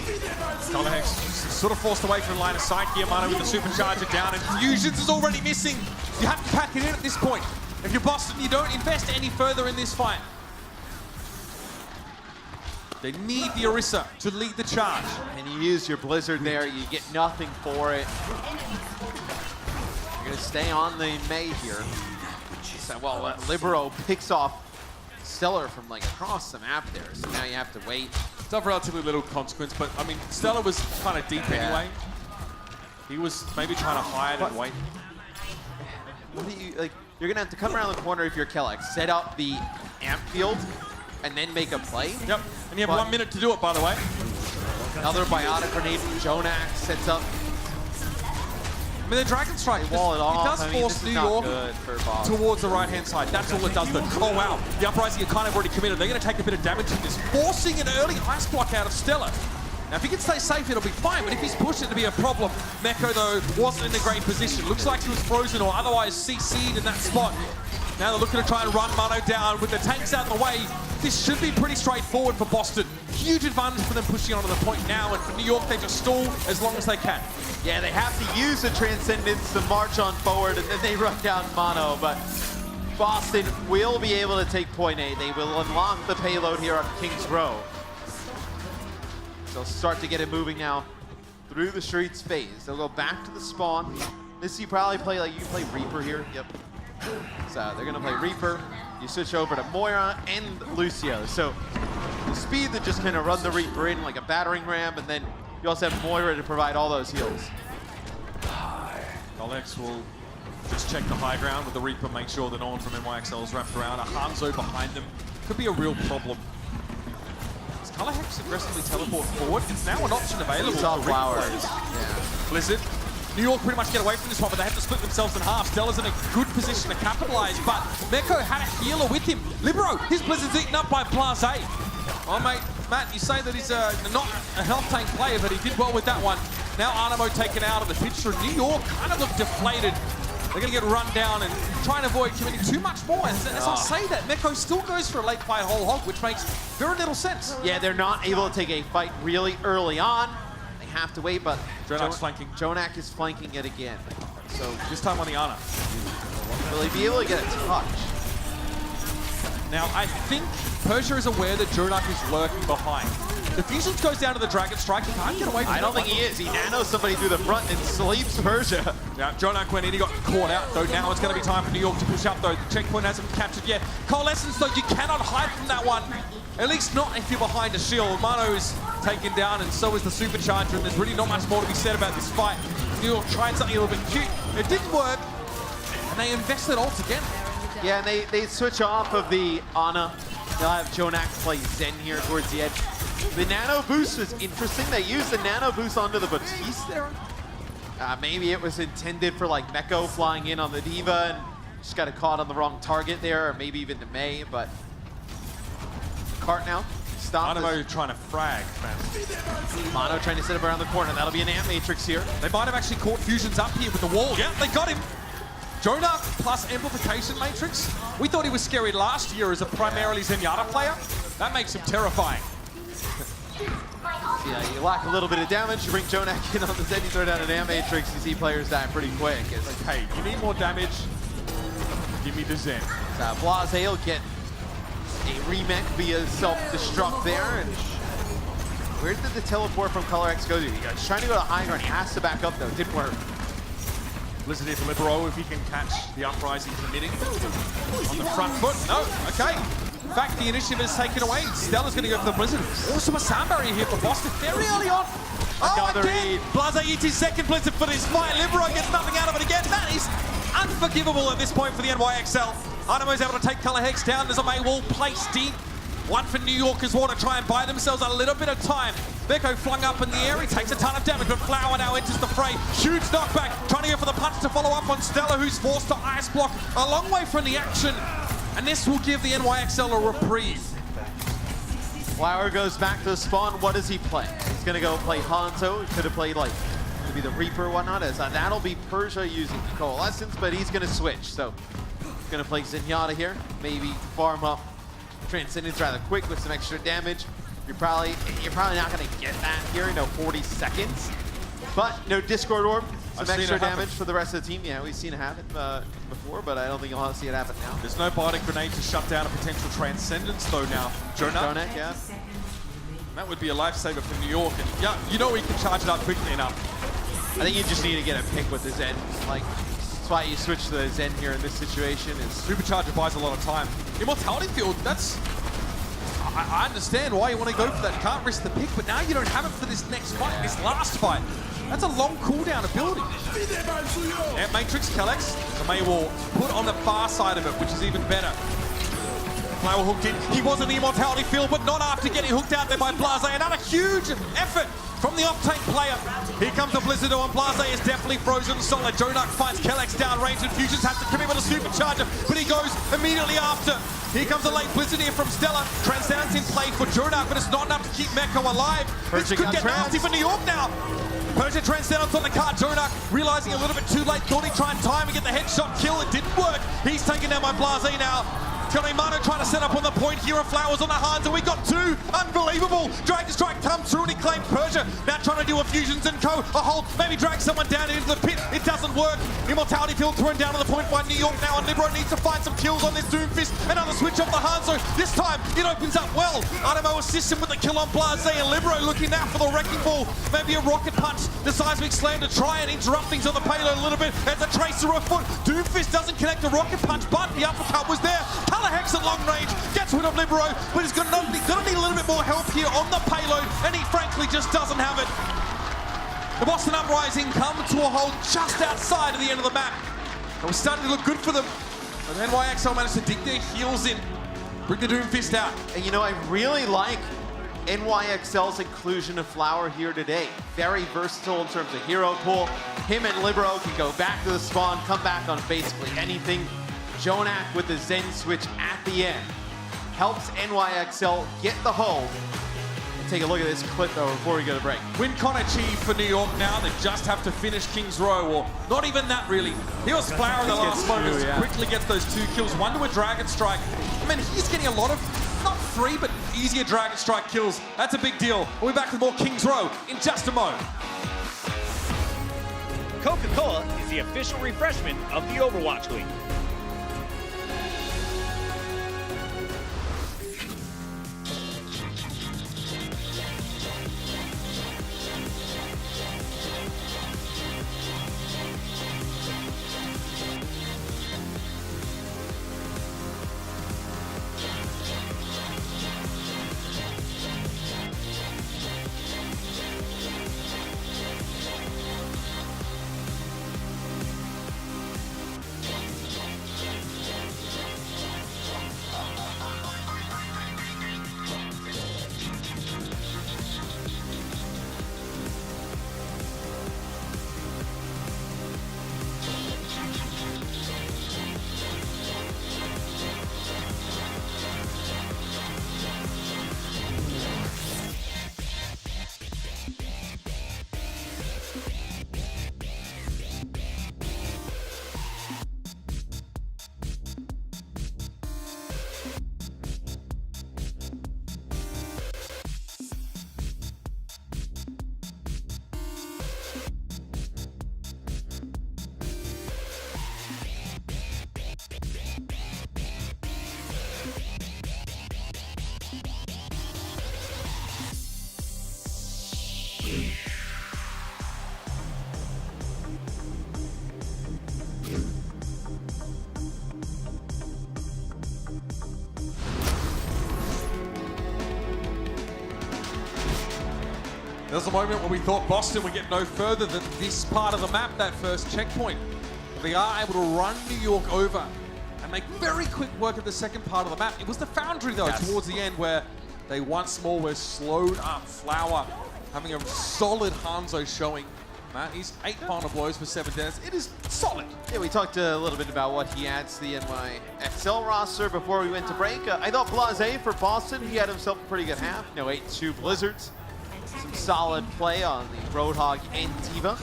Carter Hex sort of forced away from the line of sight here. Mono with the supercharger down, and Fusions is already missing. You have to pack it in at this point. If you're Boston, you don't invest any further in this fight. They need the Orisa to lead the charge. And you use your Blizzard there, you get nothing for it. You're gonna stay on the Mei here. So, well, Libero picks off Stellar from like across the map there, so now you have to wait. It's of relatively little consequence, but I mean, Stellar was kind of deep anyway. He was maybe trying to hide and wait. What do you, like, you're gonna have to come around the corner if you're Kellex, set up the amp field, and then make a play. Yep, and you have 1 minute to do it, by the way. Another biotic grenade from Jonak sets up. I mean, the Dragon Strike, Wall it off. does force New York towards the right-hand side. That's all it does, though. Oh, wow. The Uprising are kind of already committed. They're going to take a bit of damage from this, forcing an early ice block out of Stellar. Now, if he can stay safe, it'll be fine, but if he's pushed, it'll be a problem. Meko, though, wasn't in a great position. Looks like he was frozen or otherwise CC'd in that spot. Now they're looking to try and run Mano down. With the tanks out of the way, this should be pretty straightforward for Boston. Huge advantage for them pushing onto the point now, and for New York, they just stall as long as they can. Yeah, they have to use the Transcendence to march on forward, and then they run down Mono, but Boston will be able to take point A. They will unlock the payload here on King's Row. They'll start to get it moving now through the streets phase. They'll go back to the spawn. This you probably play, like, you play Reaper here. Yep. So they're gonna play Reaper. You switch over to Moira and Lucio. So the speed to just kind of run the Reaper in like a battering ram, and then you also have Moira to provide all those heals. Alex will just check the high ground with the Reaper, make sure that no one from NYXL is wrapped around. A Hanzo behind them could be a real problem. Does Color Hex aggressively teleport forward? It's now an option available for Flowers. players. Yeah. Blizzard. New York pretty much get away from this one, but they have to split themselves in half. Stella's in a good position to capitalize, but Meko had a healer with him. Libero, his Blizzard's eaten up by Blase. Oh, mate, Matt, you say that he's not a health tank player, but he did well with that one. Now Arnamo taken out of the picture. New York kind of look deflated. They're going to get run down and try and avoid committing too much more. As I say that, Meko still goes for a late fight whole hog, which makes very little sense. Yeah, they're not able to take a fight really early on. Have to wait, but Jonak's flanking. Jonak is flanking it again. So this time on the Ana. will he be able to get a touch? Now, I think Persia is aware that Jonak is lurking behind. The Fusions goes down to the Dragon Strike. He can't get away from I don't think he is. He nanos somebody through the front and sleeps Persia. Yeah, Jonak went in, he got caught out, though. Now it's going to be time for New York to push up, though. The checkpoint hasn't been captured yet. Coalescence, though, you cannot hide from that one. At least not if you're behind a shield. Mano is taken down, and so is the Supercharger, and there's really not much more to be said about this fight. New York tried something a little bit cute. It didn't work, and they invested altogether. Yeah, and they switch off of the Ana. They'll have Jonak play Zen here towards the edge. The nano boost was interesting. They used the nano boost onto the Batiste there. Maybe it was intended for like Meko flying in on the Diva and just got caught on the wrong target there, or maybe even the Mei, but Cart now. Stop. Animo trying to frag, man. Mono trying to set up around the corner. That'll be an Ant Matrix here. They might have actually caught Fusions up here with the wall. Yeah, they got him. Jonak plus Amplification Matrix. We thought he was scary last year as a primarily Zenyatta player. That makes him terrifying. Yeah, you lack a little bit of damage. You bring Jonak in on the Zen, you throw down an Ant Matrix, you see players die pretty quick. It's like, hey, you need more damage, give me the Zen. Blase will get a remake via self-destruct there. And where did the teleport from Color X go to? He's trying to go to high ground. He has to back up, though. Didn't work. Blizzard here for Libero if he can catch the Uprising committing on the front foot. No, okay. In fact, the initiative is taken away. Stella's going to go for the Blizzard. Also a sound barrier here for Boston very early on. Another again. Blase eats his second Blizzard for this fight. Libero gets nothing out of it again. That is unforgivable at this point for the NYXL. Anamo's able to take Color Hex down. There's a May wall placed deep. One for New York as well to try and buy themselves a little bit of time. Meko flung up in the air. He takes a ton of damage, but Flower now enters the fray. Huge knockback, trying to go for the punch to follow up on Stella, who's forced to ice block a long way from the action. And this will give the NYXL a reprieve. Flower goes back to the spawn. What does he play? He's going to go play Hanzo. He could have played like maybe the Reaper or whatnot. That'll be Persia using Coalescence, but he's going to switch. So he's going to play Zenyatta here. Maybe farm up Transcendence rather quick with some extra damage. You're probably not going to get that here, no 40 seconds. But no Discord Orb, some extra damage for the rest of the team. Yeah, we've seen it happen before, but I don't think you'll see it happen now. There's no biotic grenade to shut down a potential Transcendence though now. Jonak, yeah. That would be a lifesaver for New York. And yeah, you know he can charge it up quickly enough. I think you just need to get a pick with his end. Like, That's why you switch to the Zen here in this situation. Is Supercharger buys a lot of time. Immortality Field, that's... I understand why you want to go for that. You can't risk the pick, but now you don't have it for this next fight, this last fight. That's a long cooldown ability. Yeah, Matrix Kalex, the May will put on the far side of it, which is even better. Flower hooked in. He was in the Immortality Field, but not after getting hooked out there by Blase. Another huge effort from the Octane player. Here comes the Blizzardo, and Blase is definitely frozen solid. Jonak finds Kalex down range, and Fusions has to come in with a supercharger, but he goes immediately after. Here comes a late Blizzard here from Stella. Transcendence in play for Jonak, but it's not enough to keep Mecco alive. This could get nasty for New York now. Persia Transcendence on the card. Jonak realizing a little bit too late. Thought he'd try and time and get the headshot kill. It didn't work. He's taken down by Blase now. Mano trying to set up on the point here, and Flowers on the Hans, and we got two. Unbelievable. Dragon Strike comes through, and he claimed Persia. Now trying to do a Fusions and co. A hold, maybe drag someone down into the pit. It doesn't work. Immortality Field thrown down to the point by New York now, and Libero needs to find some kills on this Doomfist. Another switch off the Hanzo. This time, it opens up well. Adamo assists him with the kill on Blase, and Libero looking now for the Wrecking Ball. Maybe a rocket punch. The Seismic Slam to try and interrupt things on the payload a little bit. There's a Tracer afoot. Doomfist doesn't connect the rocket punch, but the uppercut was there. Hex at long range, gets rid of Libero, but he's gonna need a little bit more help here on the payload, and he frankly just doesn't have it. The Boston Uprising come to a hold just outside of the end of the map. It was starting to look good for them, but then NYXL managed to dig their heels in, bring the Doomfist out. And you know, I really like NYXL's inclusion of Flower here today. Very versatile in terms of hero pool. Him and Libero can go back to the spawn, come back on basically anything. Jonak with the Zen switch at the end helps NYXL get the hold. We'll take a look at this clip though before we go to break. Win con achieved for New York now. They just have to finish King's Row, or not even that really. He was Flower in the last moment, quickly gets those 2 kills, 1 to a Dragon Strike. I mean, he's getting a lot of, not 3, but easier Dragon Strike kills. That's a big deal. We'll be back with more King's Row in just a moment. Coca-Cola is the official refreshment of the Overwatch League. There's a moment where we thought Boston would get no further than this part of the map, that first checkpoint. But they are able to run New York over and make very quick work of the second part of the map. It was the Foundry, though, towards the end where they once more were slowed up. Flower having a solid Hanzo showing. Matt, he's 8 final blows for 7 deaths. It is solid. Yeah, we talked a little bit about what he adds to the NYXL roster before we went to break. I thought Blase for Boston, he had himself a pretty good half. You know, 8-2 Blizzards. Some solid play on the Roadhog and D.Va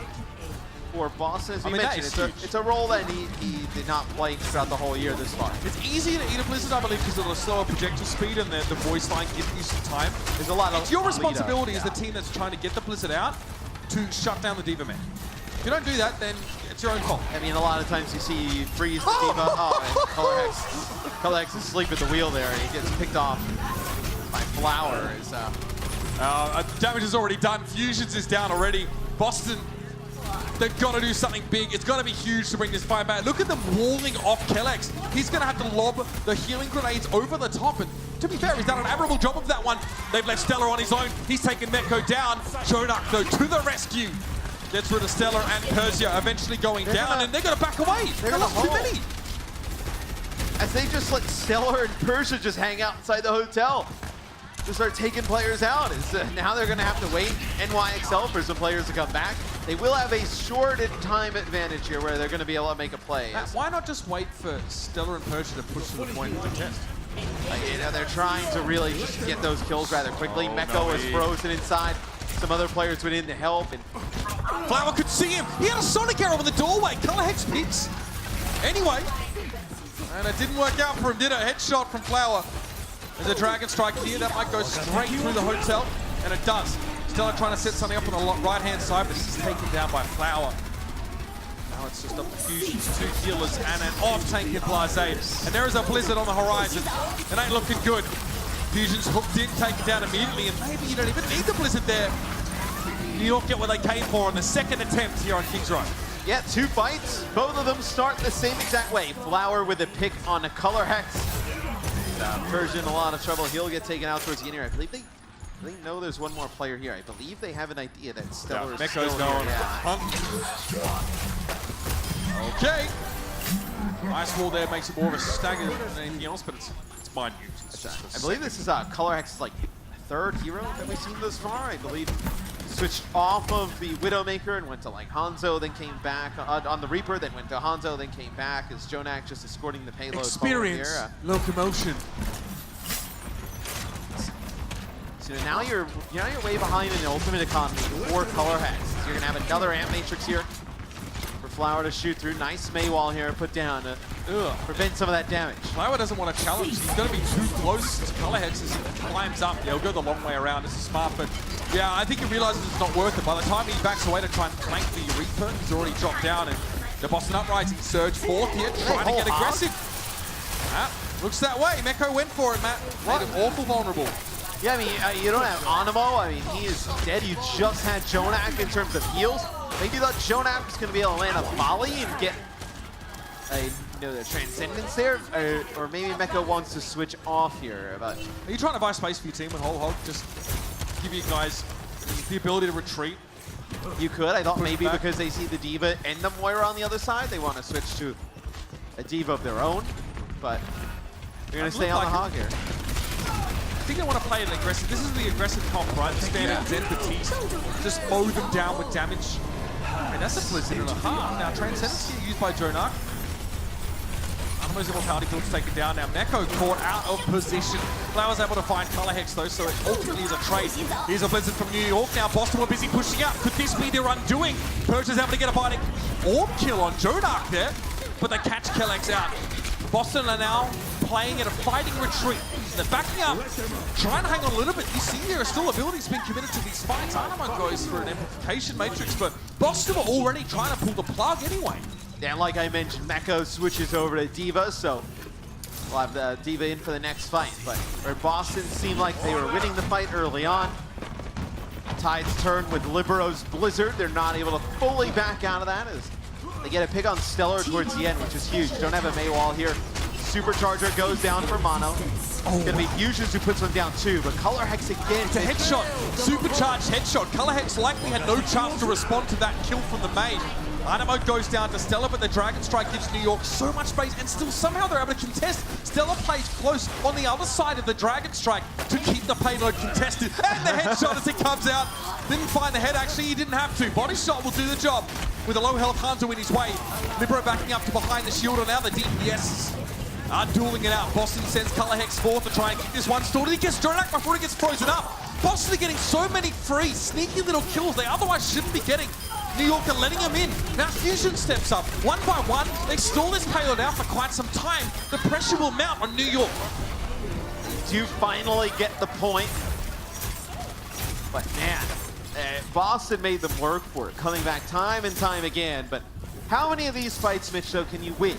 for Boston. As we mentioned, it's a role that he did not play throughout the whole year this far. It's easier to eat a Blizzard, I believe, because of the slower projectile speed and the voice line gives you some time. There's a lot of It's your responsibility as the team that's trying to get the Blizzard out to shut down the D.Va man. If you don't do that, then it's your own fault. I mean, a lot of times you see freeze the D.Va. Oh, and Colorx is asleep at the wheel there, and he gets picked off by Flower. Damage is already done. Fusions is down already. Boston They've got to do something big. It's got to be huge to bring this fight back. Look at them walling off Kellex. He's going to have to lob the healing grenades over the top. And to be fair, he's done an admirable job of that one. They've left Stellar on his own. He's taken Meko down. Jonak, though, to the rescue. Gets rid of Stellar and Persia eventually going down, and they're going to back away. They're lost too many. As they just let Stellar and Persia just hang out inside the hotel. Just start taking players out. Now they're going to have to wait NYXL for some players to come back. They will have a shorted time advantage here where they're going to be able to make a play. Matt, why not just wait for Stellar and Persia to push to the point of the test? You know, they're trying to really just get those kills rather quickly. Meko was frozen inside. Some other players went in to help. And Flower could see him. He had a Sonic arrow in the doorway. Color Hex picks. Anyway, and it didn't work out for him, did it? Headshot from Flower. There's a Dragon Strike here. That might go straight through the hotel, and it does. Stella trying to set something up on the right-hand side, but he's taken down by Flower. Now it's just up to Fusions, 2 healers, and an off-tank in Blase. And there is a Blizzard on the horizon. It ain't looking good. Fusions hooked in, taken down immediately, and maybe you don't even need the Blizzard there. New York get what they came for on the second attempt here on Kings Row. yeah, 2 fights. Both of them start the same exact way. Flower with a pick on a Color Hex. Persia in a lot of trouble. He'll get taken out towards the inner. I believe they know there's one more player here. I believe they have an idea that Stellar is still Meko's going. Yeah. Okay. Ice wall there makes it more of a stagger than anything else, but it's minute. I believe this is Color Hex's like 3rd hero that we've seen thus far. I believe switched off of the Widowmaker and went to like Hanzo, then came back on the Reaper, then went to Hanzo, then came back as Jonak just escorting the payload. Experience, locomotion. So now you're way behind in the ultimate economy for Color Hex. You're gonna have another Amp Matrix here for Flower to shoot through. Nice May wall here put down to prevent some of that damage. Flower doesn't want to challenge. He's going to be too close to Color Hex as he climbs up. Yeah, he'll go the long way around. This is smart, but yeah, I think he realizes it's not worth it. By the time he backs away to try and flank the Reaper, he's already dropped down, and the Boston Uprising surge forth here, trying to get aggressive. Looks that way. Meko went for it, Matt. Made him awful vulnerable. Yeah, I mean, you don't have Animo. I mean, he is dead. You just had Jonak in terms of heals. Maybe you thought Jonak was going to be able to land a volley and get the Transcendence there, or maybe Meko wants to switch off here. But are you trying to buy space for your team with Whole Hog? Just give you guys the ability to retreat? You could. I thought maybe because they see the Diva and the Moira on the other side, they want to switch to a Diva of their own. But you're going to stay on the Hog here. I think they want to play it aggressive. This is the aggressive comp, right? The standard Zen Batiste. Just mow them down with damage. I mean, that's a Blizzard and a half. Now, Transcendence here used by Jonak. Animo's Immortality Field's taken down. Now, Meko caught out of position. Flower's able to find Color Hex, though, so it ultimately is a trade. Here's a Blizzard from New York. Now, Boston were busy pushing out. Could this be their undoing? Persia's able to get a biting orb kill on Jonak there, but they catch Kellex out. Boston are now playing at a fighting retreat. They're backing up, trying to hang on a little bit. You see there are still abilities being committed to these fights. Animo goes for an amplification matrix, but Boston were already trying to pull the plug anyway. Yeah, like I mentioned, Meko switches over to Diva, so we'll have the Diva in for the next fight. But where Boston seemed like they were winning the fight early on, tides turn with Libero's Blizzard. They're not able to fully back out of that as they get a pick on Stellar towards the end, which is huge. Don't have a May wall here. Supercharger goes down for Mono. It's gonna be Fusions who puts one down too, but Color Hex again. It's a headshot, supercharged headshot. Color Hex likely had no chance to respond to that kill from the main. Animo goes down to Stella, but the Dragon Strike gives New York so much space, and still somehow they're able to contest. Stella plays close on the other side of the Dragon Strike to keep the payload contested. And the headshot as it comes out. Didn't find the head, actually, he didn't have to. Body shot will do the job. With a low health Hanzo in his way. Libero backing up to behind the shield, and now the DPS are dueling it out. Boston sends Color Hex forth to try and keep this one stalled. He gets Jonak before he gets frozen up. Boston are getting so many free, sneaky little kills they otherwise shouldn't be getting. New York are letting him in. Now Fusion steps up. One by one, they stall this payload out for quite some time. The pressure will mount on New York. Do finally get the point. But man, Boston made them work for it, coming back time and time again. But how many of these fights, Mitch, though, can you win?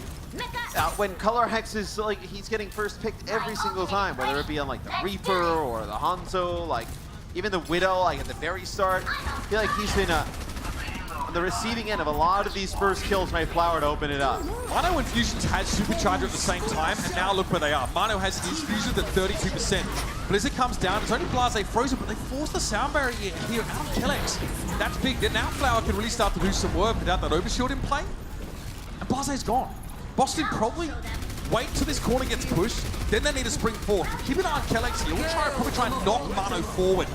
When Color Hex is like, he's getting first picked every single time, whether it be on like the Reaper or the Hanzo, like even the Widow, like at the very start. I feel like he's been in the receiving end of a lot of these first kills by Flower to open it up. Mano and Fusions had Supercharger at the same time, and now look where they are. Mano has his Fusions at 32%. Blizzard comes down, it's only Blase frozen, but they force the sound barrier here out of Killex. That's big. Then now Flower can really start to do some work without that overshield in play. And Blase's gone. Boston probably wait till this corner gets pushed, then they need to spring forth. Keep an eye on Killex here. We'll probably try and knock Mano forward.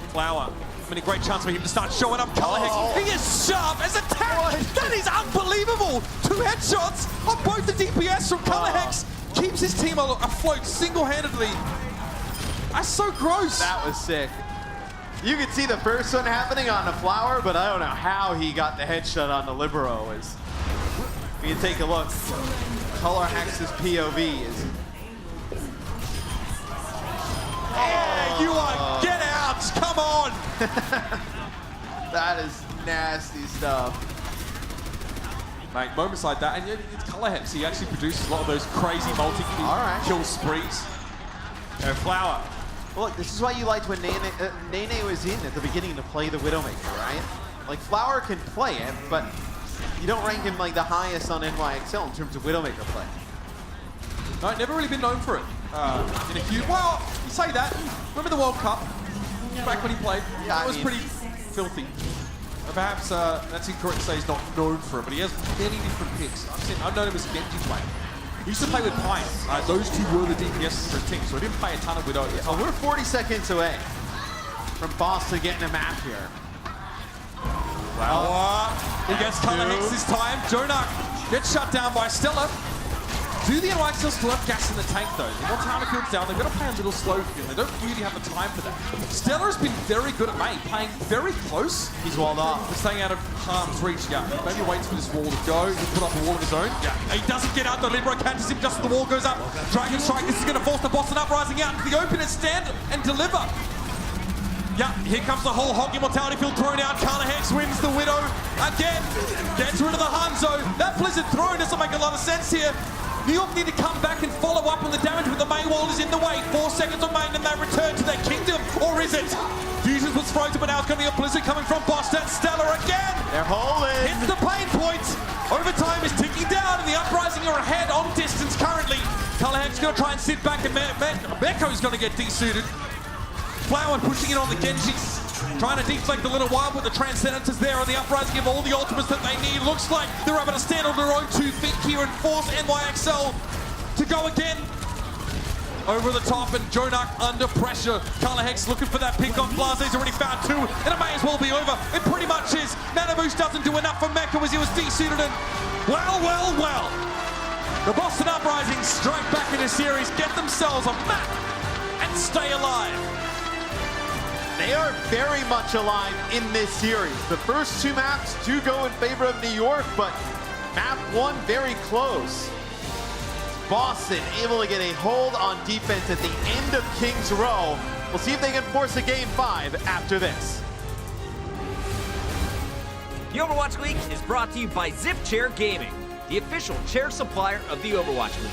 Flower. I mean, a great chance for him to start showing up. Colorhex, he is sharp as a tank. That is unbelievable. 2 headshots on both the DPS from Colorhex. Keeps his team afloat single-handedly. That's so gross. That was sick. You could see the first one happening on the Flower, but I don't know how he got the headshot on the Libero. We can take a look. Colorhex's POV is... Yeah, you are, get out, come on. That is nasty stuff. Mate, moments like that, and yet it's Colorhex. He actually produces a lot of those crazy multi-kill sprees. And Flower. Well, look, this is why you liked when Nene was in at the beginning to play the Widowmaker, right? Like, Flower can play it, but you don't rank him like the highest on NYXL in terms of Widowmaker play. No, never really been known for it. In a few, well, you say that. Remember the World Cup? Back when he played? Yeah, it was pretty filthy. Perhaps that's incorrect to say he's not known for it, but he has many different picks. I've known him as a Genji player. He used to play with Pine. Those two were the DPSs for a team, so he didn't play a ton of Widow. So we're 40 seconds away from Boston getting a map here. Wow. He gets Colorhex this time. Jonak gets shut down by Stella. Do the NYXL still have gas in the tank though? They've got Towerfield's down, they've got to play a little slow field. They don't really have the time for that. Stella has been very good at playing very close. He's walled off. But staying out of harm's reach, yeah. Maybe waits for this wall to go. He'll put up a wall of his own. Yeah. He doesn't get out, the Libero catches him just as the wall goes up. Dragon Strike, this is going to force the Boston Uprising out into the open and stand and deliver. Yeah, here comes the whole Hog Immortality field thrown out. Colorhex wins the Widow again. Gets rid of the Hanzo. That Blizzard throw doesn't make a lot of sense here. New York need to come back and follow up on the damage, but the main wall is in the way. 4 seconds remain and they return to their kingdom, or is it? Fusions was frozen, but now it's going to be a Blizzard coming from Boston. Stellar again. They're holding. Hits the pain point. Overtime is ticking down, and the Uprising are ahead on distance currently. Colorhex going to try and sit back, and Mecco's going to get desuited. Flower pushing it on the Genji. Trying to deflect a little while, but the Transcendence is there, and the Uprising give all the ultimates that they need. Looks like they're able to stand on their own 2 feet here and force NYXL to go again. Over the top, and Jonak under pressure. Colorhex looking for that pick on Blase. He's already found 2, and it may as well be over. It pretty much is. Manaboosh doesn't do enough for Mecca as he was desuited, and well. The Boston Uprising strike back in the series, get themselves a map, and stay alive. They are very much alive in this series. The first 2 maps do go in favor of New York, but map 1 very close. Boston able to get a hold on defense at the end of King's Row. We'll see if they can force a game 5 after this. The Overwatch League is brought to you by Zip Chair Gaming, the official chair supplier of the Overwatch League.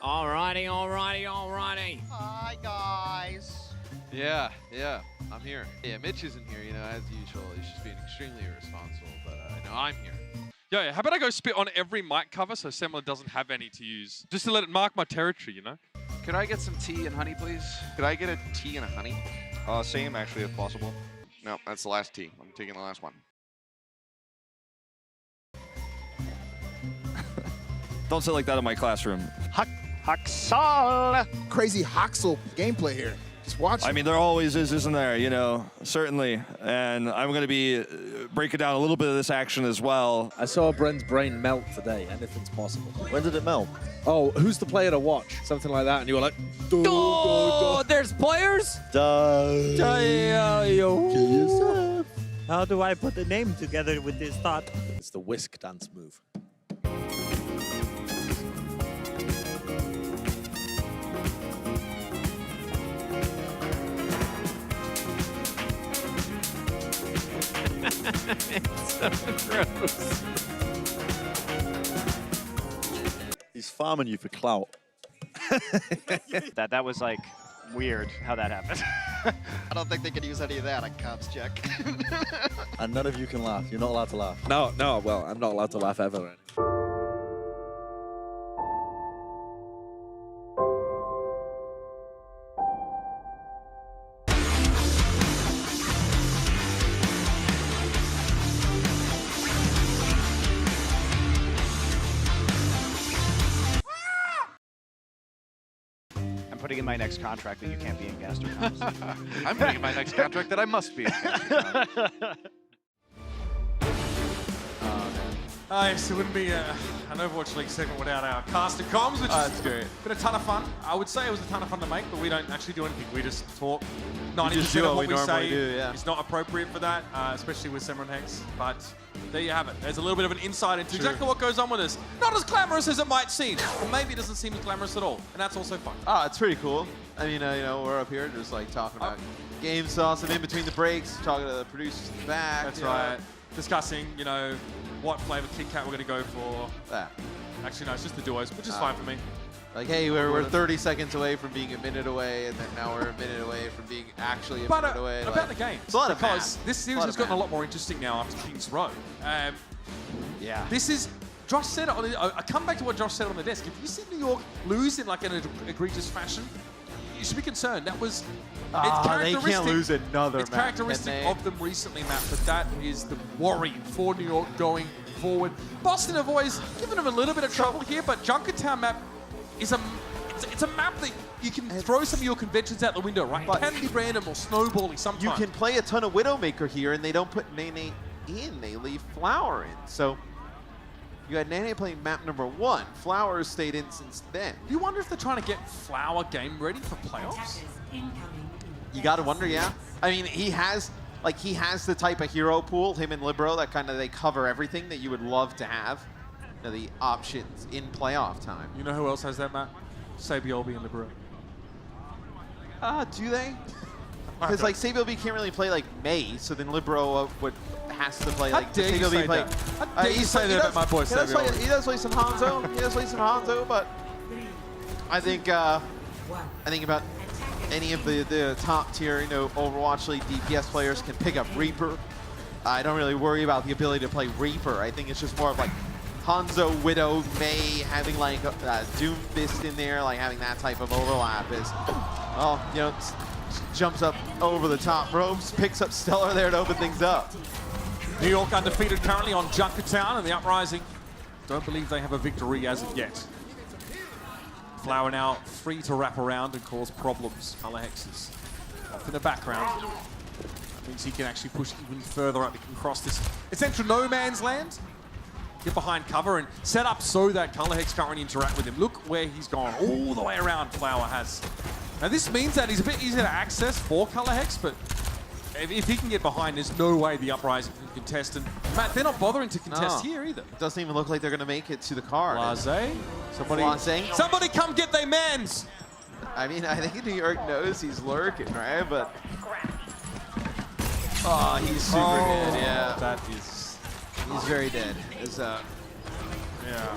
Alrighty. Hi, guys. Yeah, I'm here. Yeah, Mitch isn't here, you know, as usual. He's just being extremely irresponsible, but no, I'm here. Yeah, how about I go spit on every mic cover so Semler doesn't have any to use? Just to let it mark my territory, you know? Could I get some tea and honey, please? Could I get a tea and a honey? Same, actually, if possible. No, that's the last tea. I'm taking the last one. Don't sit like that in my classroom. Haxal. Crazy Hoxel gameplay here. Just watch. I mean, there always is, isn't there? You know, certainly. And I'm going to be breaking down a little bit of this action as well. I saw Brent's brain melt today. Anything's possible. When did it melt? Oh, who's the player to watch? Something like that. And you were like, Oh, there's players? Kill yourself. How do I put the name together with this thought? It's the whisk dance move. It's so gross. He's farming you for clout. That was like weird how that happened. I don't think they could use any of that on comps check. And none of you can laugh. You're not allowed to laugh. No, well, I'm not allowed to laugh ever. I'm putting in my next contract that you can't be in Gaster comps. I'm putting in my next contract that I must be in. Yes, it wouldn't be an Overwatch League segment without our cast and comms, which is great. been a ton of fun. I would say it was a ton of fun to make, but we don't actually do anything. We just talk. 90% just do of what what we we say normally do, yeah. is not appropriate for that, especially with Semron Hex. But there you have it. There's a little bit of an insight into exactly what goes on with us. Not as glamorous as it might seem, or maybe it doesn't seem as glamorous at all, and that's also fun. Oh, it's pretty cool. I mean, you know, we're up here just like talking about game sauce and in between the breaks, talking to the producers in the back. That's you know. right. Discussing, you know, what flavor Kit Kat we're going to go for. That. Actually, no, it's just the duos, which is fine for me. Like, hey, we're 30 seconds away from being a minute away, and then now we're a minute away from being actually a minute away. About the games, it's a lot of because math. this series has gotten a lot more interesting now after King's Row. Yeah. This is, Josh said, I come back to what Josh said on the desk. If you see New York lose in like an egregious fashion, you should be concerned. That was, they can't lose another It's map, characteristic can they? of them recently, Matt, but that is the worry for New York going forward. Boston have always given them a little bit of trouble here, but Junkertown map is it's a map that you can throw some of your conventions out the window, right? It can be random or snowbally sometimes. You can play a ton of Widowmaker here, and they don't put Nene in. They leave Flower in. So you had Nene playing map number 1. Flower stayed in since then. Do you wonder if they're trying to get Flower game ready for playoffs? You got to wonder, yeah. I mean, he has the type of hero pool, him and Libero, that kind of they cover everything that you would love to have. You know, the options in playoff time. You know who else has that, Matt? Sabiolbi and Libero. Do they? Because like Sabiolbi can't really play like Mei, so then Libero has to play like Sabiolbi play. How dare you say that about my boy Sabiolbi? He does play some Hanzo. But I think about any of the top tier, you know, Overwatch League DPS players can pick up Reaper. I don't really worry about the ability to play Reaper. I think it's just more of like Hanzo, Widow, Mei, having like Doomfist in there, like having that type of overlap is, well, you know, jumps up over the top ropes, picks up Stellar there to open things up. New York undefeated currently on Junkertown, and the Uprising don't believe they have a victory as of yet. Flower now free to wrap around and cause problems. Color Hexes off in the background. That means he can actually push even further up. He can cross this essential no man's land, get behind cover, and set up so that Color Hex can't really interact with him. Look where he's gone, all the way around Flower has. Now this means that he's a bit easier to access for Color Hex, but if he can get behind, there's no way the Uprising can contest. And Matt, they're not bothering to contest here either. It doesn't even look like they're going to make it to the card. Blase. Somebody come get their mans! I mean, I think New York knows he's lurking, right? But oh, he's super dead. Yeah, That is. He's very dead.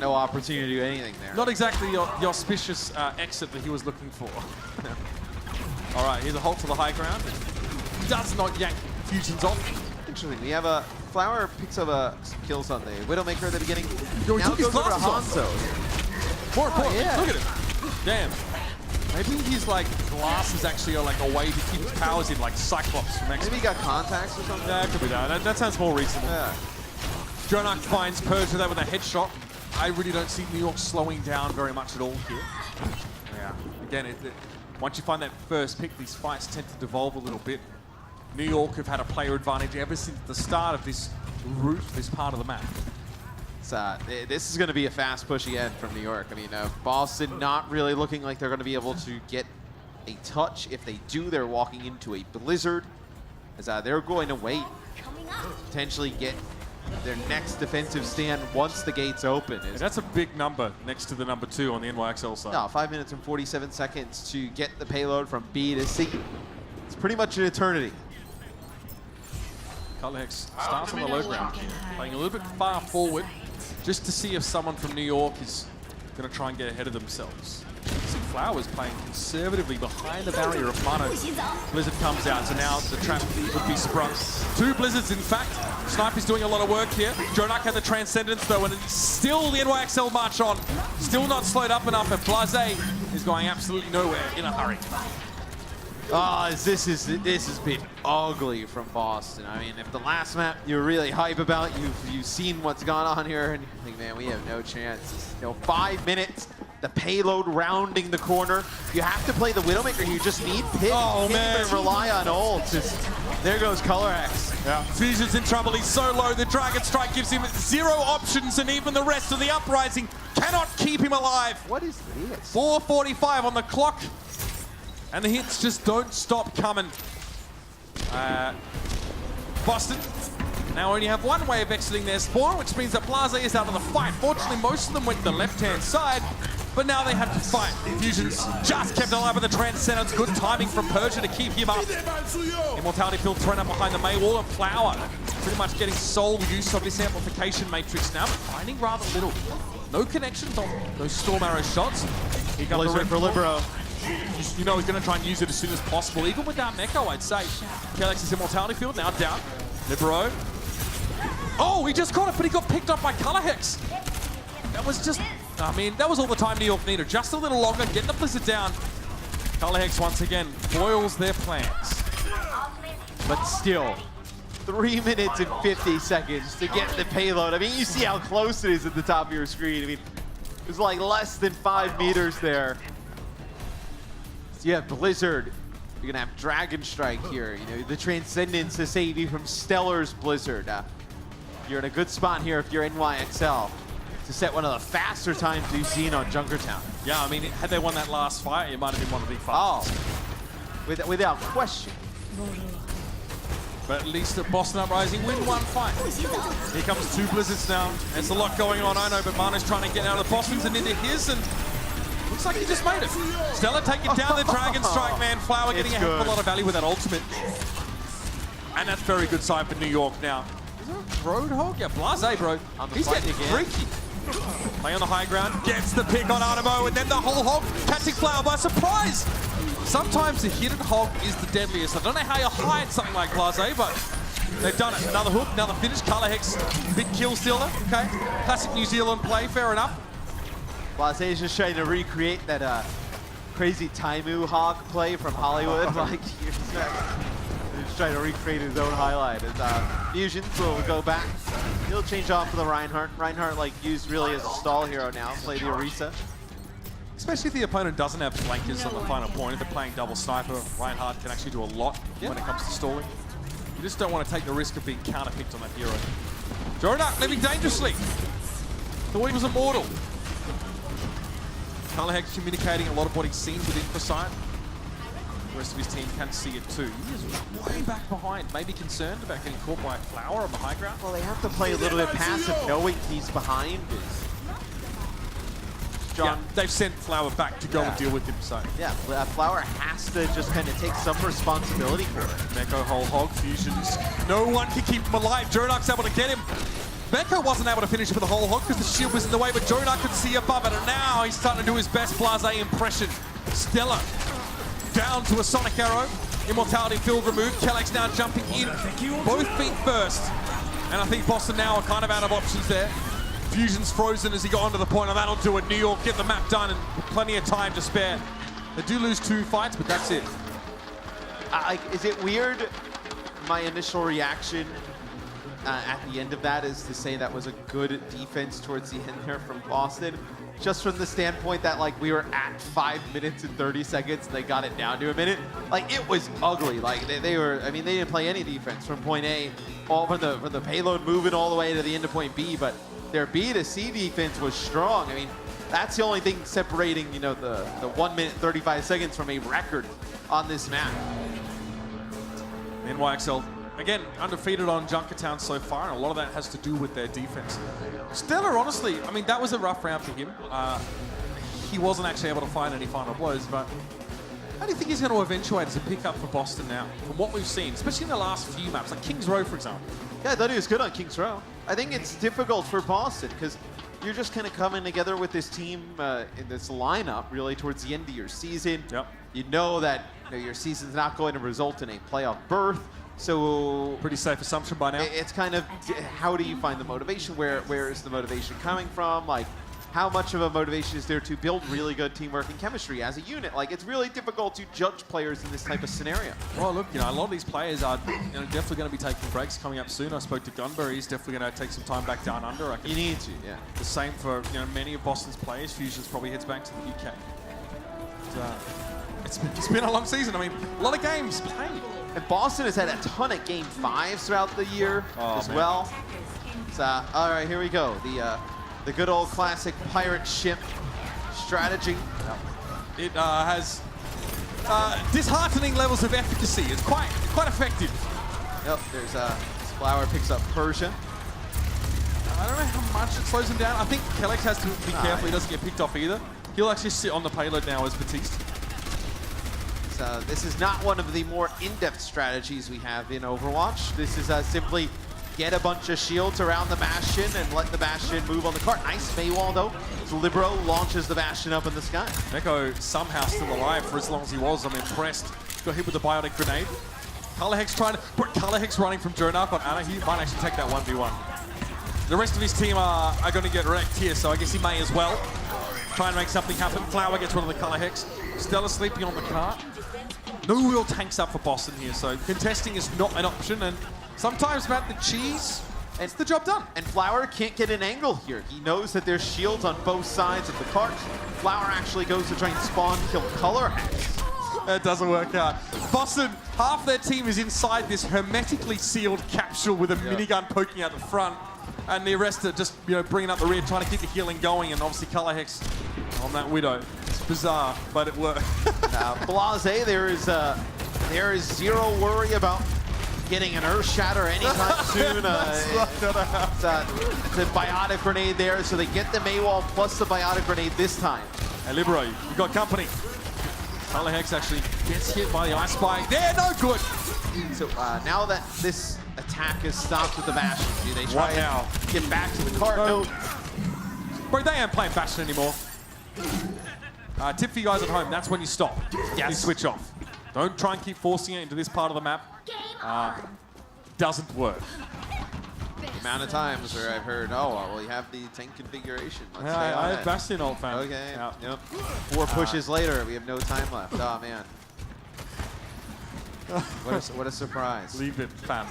no opportunity to do anything there. Not exactly the auspicious exit that he was looking for. All right, here's a halt to the high ground. Does not yank Fusion's off. Interesting. We have a Flower picks up some kills on the Widowmaker at the beginning. Yo, he now took his goes over to glasses off. Hanzo. More important, yeah. look at him. Damn. Maybe his like glasses actually are like a way to keep his powers in, like Cyclops from X-Men. Maybe he got contacts or something. Yeah, it could be that. That sounds more reasonable. Yeah. Jonak finds Persia there with a headshot. I really don't see New York slowing down very much at all here. Yeah. Again, once you find that first pick, these fights tend to devolve a little bit. New York have had a player advantage ever since the start of this route, this part of the map. This is going to be a fast push again from New York. I mean, Boston not really looking like they're going to be able to get a touch. If they do, they're walking into a blizzard. As they're going to wait, potentially get their next defensive stand once the gates open. And that's a big number next to the number 2 on the NYXL side. No, 5 minutes and 47 seconds to get the payload from B to C. It's pretty much an eternity. Colorhex starts on the low ground, playing a little bit far forward, just to see if someone from New York is going to try and get ahead of themselves. See Flowers playing conservatively behind the barrier of Mono. Blizzard comes out, so now the trap would be sprung. 2 Blizzards, in fact. Sniper's doing a lot of work here. Jonak had the Transcendence, though, and still the NYXL march on. Still not slowed up enough, and Blase is going absolutely nowhere in a hurry. This has been ugly from Boston. I mean, if the last map you're really hype about, you've seen what's gone on here, and you think, man, we have no chance. 5 minutes, the payload rounding the corner. You have to play the Widowmaker. You just need pit. Man. And rely on ult. There goes ColorX. Yeah. Fusion's in trouble. He's so low. The Dragon Strike gives him 0 options, and even the rest of the Uprising cannot keep him alive. What is this? 4:45 on the clock. And the hits just don't stop coming. Boston now only have one way of exiting their spawn, which means that Blase is out of the fight. Fortunately, most of them went to the left-hand side, but now they have to fight. Fusion's just kept alive with the Transcendence. Good timing from Persia to keep him up. Immortality Field thrown up behind the May wall, and Flower pretty much getting sole use of this amplification matrix now, but finding rather little. No connections on those Storm Arrow shots. Here comes Blizzard for Libero. You know he's going to try and use it as soon as possible, even without Meko, I'd say. Kelex's Immortality Field now down. Libero. Oh, he just caught it, but he got picked up by Colorhex. That was just, I mean, that was all the time New York needed. Just a little longer, get the Blizzard down. Colorhex once again foils their plans. But still, 3 minutes and 50 seconds to get the payload. I mean, you see how close it is at the top of your screen. I mean, it was like less than 5 meters there. So you have Blizzard. You're gonna have Dragon Strike here. The Transcendence to save you from Stellar's Blizzard. You're in a good spot here if you're NYXL to set one of the faster times we've seen on Junkertown. Yeah, I mean, had they won that last fight, it might have been one of the fastest. Oh, without question. But at least the Boston Uprising win one fight. Here comes 2 Blizzards now. There's a lot going on, I know, but Mano's trying to get out of the Boston's and into his, and looks like he just made it. Stella taking down the Dragon Strike, man. Flower getting a heck of a lot of value with that ultimate. And that's very good side for New York now. Is there a Roadhog? Yeah, Blase, bro. He's getting freaky. Play on the high ground, gets the pick on Animo, and then the whole hog catching Flower by surprise. Sometimes the hidden hog is the deadliest. I don't know how you hide something like Blase, but they've done it. Another hook, another finish. Colorhex, big kill stealer. Okay, classic New Zealand play, fair enough. Blase is just trying to recreate that crazy Taimu hog play from Hollywood. Like, he's just trying to recreate his own highlight. And Fusions will go back. He'll change off for the Reinhardt. Reinhardt, like, used really as a stall hero now. Play the Orisa. Especially if the opponent doesn't have flankers on the final point. If they're playing double sniper, Reinhardt can actually do a lot when it comes to stalling. You just don't want to take the risk of being counterpicked on that hero. Jonak living dangerously. Thought he was immortal. Colorhex communicating a lot of what he's seen with Infosite. The rest of his team can see it too. He is way back behind, maybe concerned about getting caught by a Flower on the high ground. Well, they have to play a little bit passive, knowing he's behind. Yeah, they've sent Flower back to go and deal with him, so. Yeah, Flower has to just kind of take some responsibility for it. Meko whole hog, Fusions. No one can keep him alive. Jonak's able to get him. Meko wasn't able to finish for the whole hog because the shield was in the way, but Jonah could see above it, and now he's starting to do his best Blase impression. Stella down to a Sonic Arrow. Immortality field removed. Kellex now jumping in. Both feet first. And I think Boston now are kind of out of options there. Fusion's frozen as he got onto the point, and that'll do it. New York get the map done and plenty of time to spare. They do lose 2 fights, but that's it. Is it weird? My initial reaction at the end of that is to say that was a good defense towards the end there from Boston. Just from the standpoint that like we were at 5 minutes and 30 seconds and they got it down to a minute. Like it was ugly. Like they were, I mean, they didn't play any defense from point A, all from the payload moving all the way to the end of point B, but their B to C defense was strong. I mean, that's the only thing separating, you know, the 1 minute 35 seconds from a record on this map. NYXL, again, undefeated on Junkertown so far, and a lot of that has to do with their defense. Stella, honestly, I mean, that was a rough round for him. He wasn't actually able to find any final blows, but how do you think he's going to eventuate as a pickup for Boston now, from what we've seen, especially in the last few maps, like Kings Row, for example? Yeah, I thought he was good on Kings Row. I think it's difficult for Boston because you're just kind of coming together with this team in this lineup really towards the end of your season. Yep. You know that your season's not going to result in a playoff berth. So pretty safe assumption by now. It's kind of how do you find the motivation? Where is the motivation coming from? Like how much of a motivation is there to build really good teamwork and chemistry as a unit? Like it's really difficult to judge players in this type of scenario. Well, look, you know, a lot of these players are definitely going to be taking breaks coming up soon. I spoke to Gunberry. He's definitely going to take some time back down under. You need to, yeah. The same for many of Boston's players. Fusion's probably heads back to the UK. It's been a long season. I mean, a lot of games played. And Boston has had a ton of Game 5s throughout the year well. So, all right, here we go. The good old classic pirate ship strategy. It has disheartening levels of efficacy. It's quite effective. Yep, there's Flower picks up Persia. I don't know how much it slows him down. I think Kellex has to be careful he doesn't get picked off either. He'll actually sit on the payload now as Batiste. This is not one of the more in-depth strategies we have in Overwatch. This is simply get a bunch of shields around the Bastion and let the Bastion move on the cart. Nice Maywall though. So Libero launches the Bastion up in the sky. Meko somehow still alive for as long as he was. I'm impressed. Got hit with the biotic grenade. Colorhex trying to put Colorhex running from Jonak on Ana. He might actually take that 1v1. The rest of his team are going to get wrecked here, so I guess he may as well try and make something happen. Flower gets rid of the Colorhex. Stella sleeping on the cart. No real tanks up for Boston here, so contesting is not an option, and sometimes, Matt, the cheese, it's the job done. And Flower can't get an angle here. He knows that there's shields on both sides of the cart. Flower actually goes to try and spawn kill Colorhex. It doesn't work out. Boston, half their team is inside this hermetically sealed capsule with a minigun poking out the front, and the rest are just bringing up the rear, trying to keep the healing going, and obviously Colorhex on that Widow. It's bizarre, but it worked. Blase, there is zero worry about getting an Earth Shatter anytime soon. That's not gonna happen. It's a biotic grenade there, so they get the Maywall plus the biotic grenade this time. Hey, Libero, you got company. Colorhex actually gets hit by the Ice Spike. They're no good. So now that this attack has stopped with the Bastion, do they try and get back to the cart? No. Bro, they ain't playing Bastion anymore. Tip for you guys at home, that's when you stop. You switch off. Don't try and keep forcing it into this part of the map. Doesn't work. The amount of times where I've heard, oh, well, you have the tank configuration. Let's stay on I that. have Bastion ult, fam. Okay, yep. 4 pushes later, we have no time left. Oh, man. What a surprise. Leave it, fam.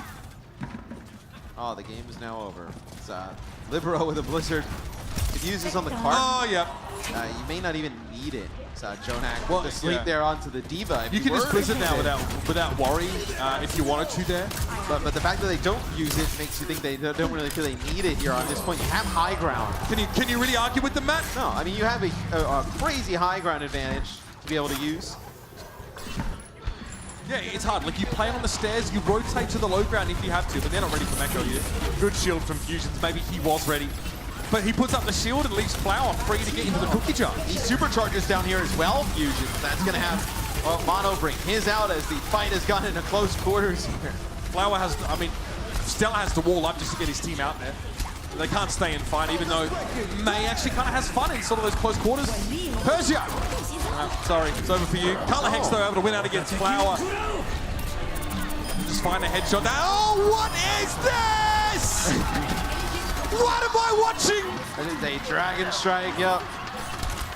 Oh, the game is now over. It's Libero with a Blizzard. It uses on the cart. Oh, yep. You may not even need it. Jonak to sleep there onto the Diva. You can just Blizzard now without worry if you wanted to there. But the fact that they don't use it makes you think they don't really feel they need it here on this point. You have high ground. Can you really argue with them, Matt? No, I mean, you have a crazy high ground advantage to be able to use. Yeah, it's hard. Like, you play on the stairs, you rotate to the low ground if you have to, but they're not ready for Meko here. Good shield from Fusions. Maybe he was ready. But he puts up the shield and leaves Flower free to get into the cookie jar. He supercharges down here as well, Fusions. That's going to have Mono bring his out as the fight has gone into close quarters here. Flower has, I mean, Stella has to wall up just to get his team out there. They can't stay and fight, even though May actually kind of has fun in sort of those close quarters. Persia! Sorry, it's over for you. Color Hex, though, able to win out against Flower. Just find a headshot there. Oh, what is this? What am I watching? That is a Dragon Strike, yep.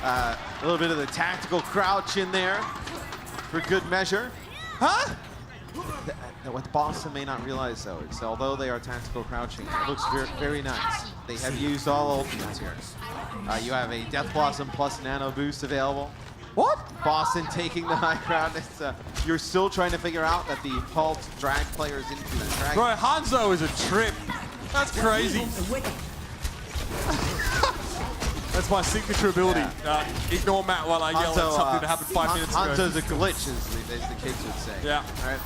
A little bit of the tactical crouch in there for good measure. Huh? What Boston may not realize, though, is although they are tactical crouching, it looks very, very nice. They have used all ultimates here. You have a Death Blossom plus Nano Boost available. What? Boston taking the high ground. It's, you're still trying to figure out that the Halt drag players into the drag. Bro, Hanzo is a trip. That's crazy. That's my signature ability. Yeah. Ignore Matt while I yell at something that happened 5 minutes ago. Hanzo's a glitch, as the kids would say. Yeah. All right.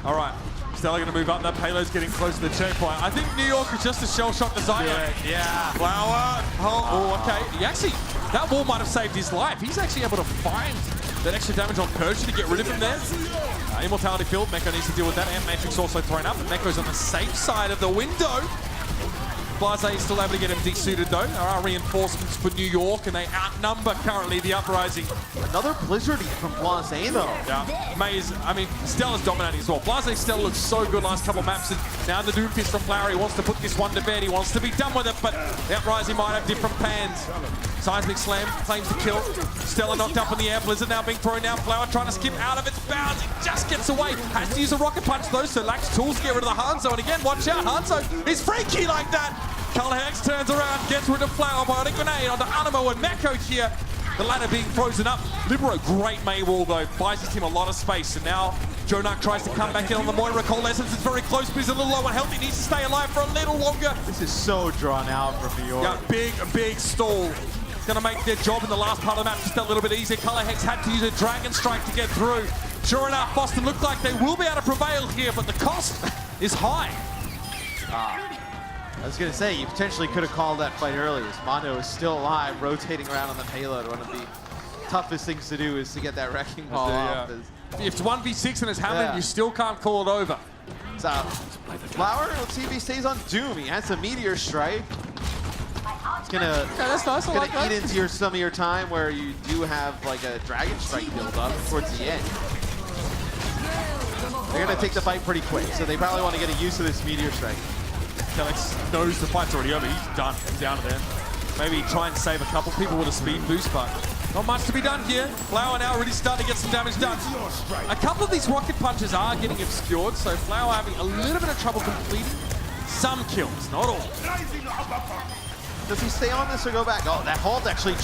All right. Stella going to move up. That payload's getting close to the checkpoint. I think New York is just a shell-shock designer. Yeah. Flower. Oh, okay. He actually, that wall might have saved his life. He's actually able to find that extra damage on Persia to get rid of him there. Immortality field. Meko needs to deal with that. And Matrix also thrown up. And Meko's on the safe side of the window. Blase is still able to get him desuited, though. There are reinforcements for New York, and they outnumber currently the Uprising. Another Blizzard from Blase, though. Yeah, Maze, I mean, Stella's dominating as well. Blase Stella looks so good last couple of maps, and now the Doom Fist from Flower, he wants to put this one to bed. He wants to be done with it, but the Uprising might have different plans. Seismic Slam claims to kill. Stella knocked up in the air. Blizzard now being thrown down. Flower trying to skip out of its bounds. It just gets away. Has to use a rocket punch, though, so lacks tools to get rid of the Hanzo. And again, watch out, Hanzo is freaky like that. Color Hex turns around, gets rid of Flower by a grenade onto Animo and Meko here. The ladder being frozen up. Libero, great May wall though, buys his team a lot of space. And now Jonak tries to come back in on the Moira. Coalescence is very close, but he's a little low on health. He needs to stay alive for a little longer. This is so drawn out from New York. Yeah, big stall. Gonna make their job in the last part of the map just a little bit easier. Color Hex had to use a Dragon Strike to get through. Sure enough, Boston look like they will be able to prevail here, but the cost is high. I was going to say, you potentially could have called that fight earlier. Mono is still alive, rotating around on the payload. One of the toughest things to do is to get that Wrecking Ball off. If it's 1v6 and it's hammered, you still can't call it over. So, Flower, let's see if he stays on Doom. He has a Meteor Strike. It's gonna, that's nice. eat into some of your time where you do have like a Dragon Strike build up towards the end. They're gonna take the fight pretty quick, so they probably want to get a use of this Meteor Strike. Alex knows the fight's already over. He's done. He's down to there. Maybe try and save a couple people with a speed boost, but not much to be done here. Flower now really starting to get some damage done. A couple of these rocket punches are getting obscured, so Flower having a little bit of trouble completing some kills, not all. Does he stay on this or go back? Oh, that Halt actually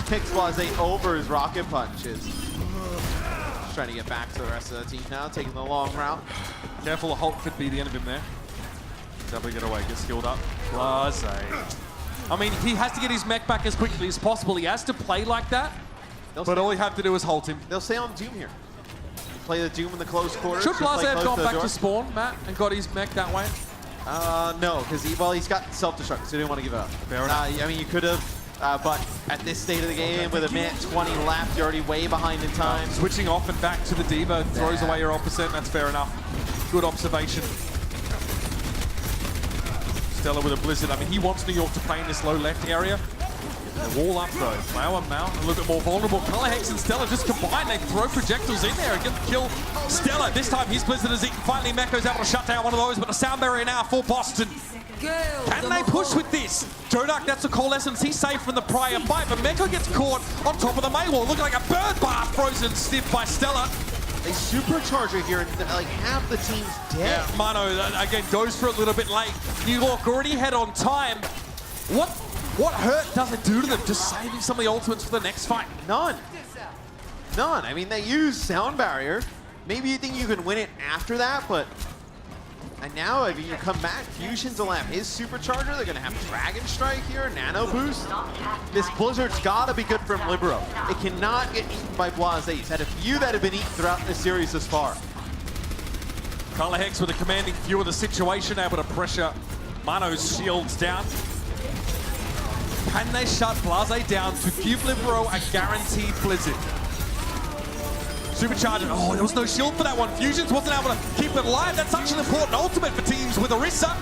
takes Blase over his rocket punches. Just trying to get back to the rest of the team now, taking the long route. Careful, a Halt could be the end of him there. Definitely get away, get skilled up. Blase. I mean, he has to get his mech back as quickly as possible. He has to play like that, but all you have to do is halt him. They'll stay on Doom here. Play the Doom in the close quarters. Should Blase have gone back to spawn, Matt, and got his mech that way? No, because he's got self-destruct, so he didn't want to give it up. Fair enough. I mean, you could have, but at this state of the game, with a minute 20 left, you're already way behind in time. Switching off and back to the Diva throws away your opposite, and that's fair enough. Good observation. Stella with a Blizzard. I mean, he wants New York to play in this low left area. The wall up though. Flower Mount a little bit more vulnerable. Color Hex and Stella just combine. They throw projectiles in there and get the kill. Stella, this time his Blizzard is eaten. Finally, Meko's able to shut down one of those, but a sound barrier now for Boston. Can they push with this? Jonak, that's a Coalescence. He's safe from the prior fight, but Meko gets caught on top of the main wall. Looking like a bird bath frozen stiff by Stella. A supercharger here, and like half the team's dead. Yeah, Mano, again, goes for a little bit late. New York already ahead on time. What hurt does it do to them? Just saving some of the ultimates for the next fight. None. I mean, they use Sound Barrier. Maybe you think you can win it after that, but... And now, I mean, you come back, Fusion's a lamp. His supercharger, they're going to have Dragon Strike here, Nano Boost. This Blizzard's got to be good from Libero. It cannot get eaten by Blase. He's had a few that have been eaten throughout this series thus far. Color Hex with a commanding view of the situation, able to pressure Mano's shields down. Can they shut Blase down to give Libero a guaranteed Blizzard? Supercharger. Oh, there was no shield for that one. Fusions wasn't able to keep it alive. That's such an important ultimate for teams with Orisa.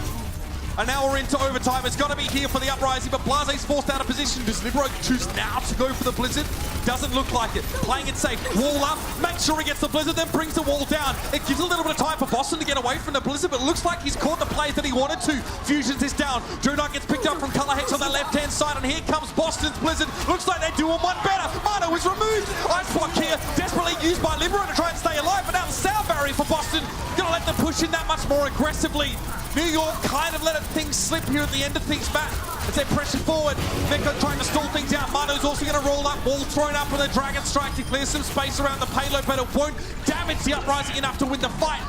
And now we're into overtime. It's got to be here for the Uprising, but Blaze's forced out of position. Does Libero choose now to go for the Blizzard? Doesn't look like it. Playing it safe. Wall up. Make sure he gets the Blizzard, then brings the wall down. It gives a little bit of time for Boston to get away from the Blizzard, but it looks like he's caught the plays that he wanted to. Fusions is down. Jonah gets picked up from Color Hex on the left-hand side, and here comes Boston's Blizzard. Looks like they're doing one better. Mano is removed. Ice block here, desperately used by Libero to try and stay alive, but now the sound barrier for Boston. Gonna let them push in that much more aggressively. New York kind of let things slip here at the end of things back as they pressure forward. Mecca trying to stall things out. Mano's also going to roll up. Wall thrown up with a Dragon Strike to clear some space around the payload, but it won't damage the Uprising enough to win the fight.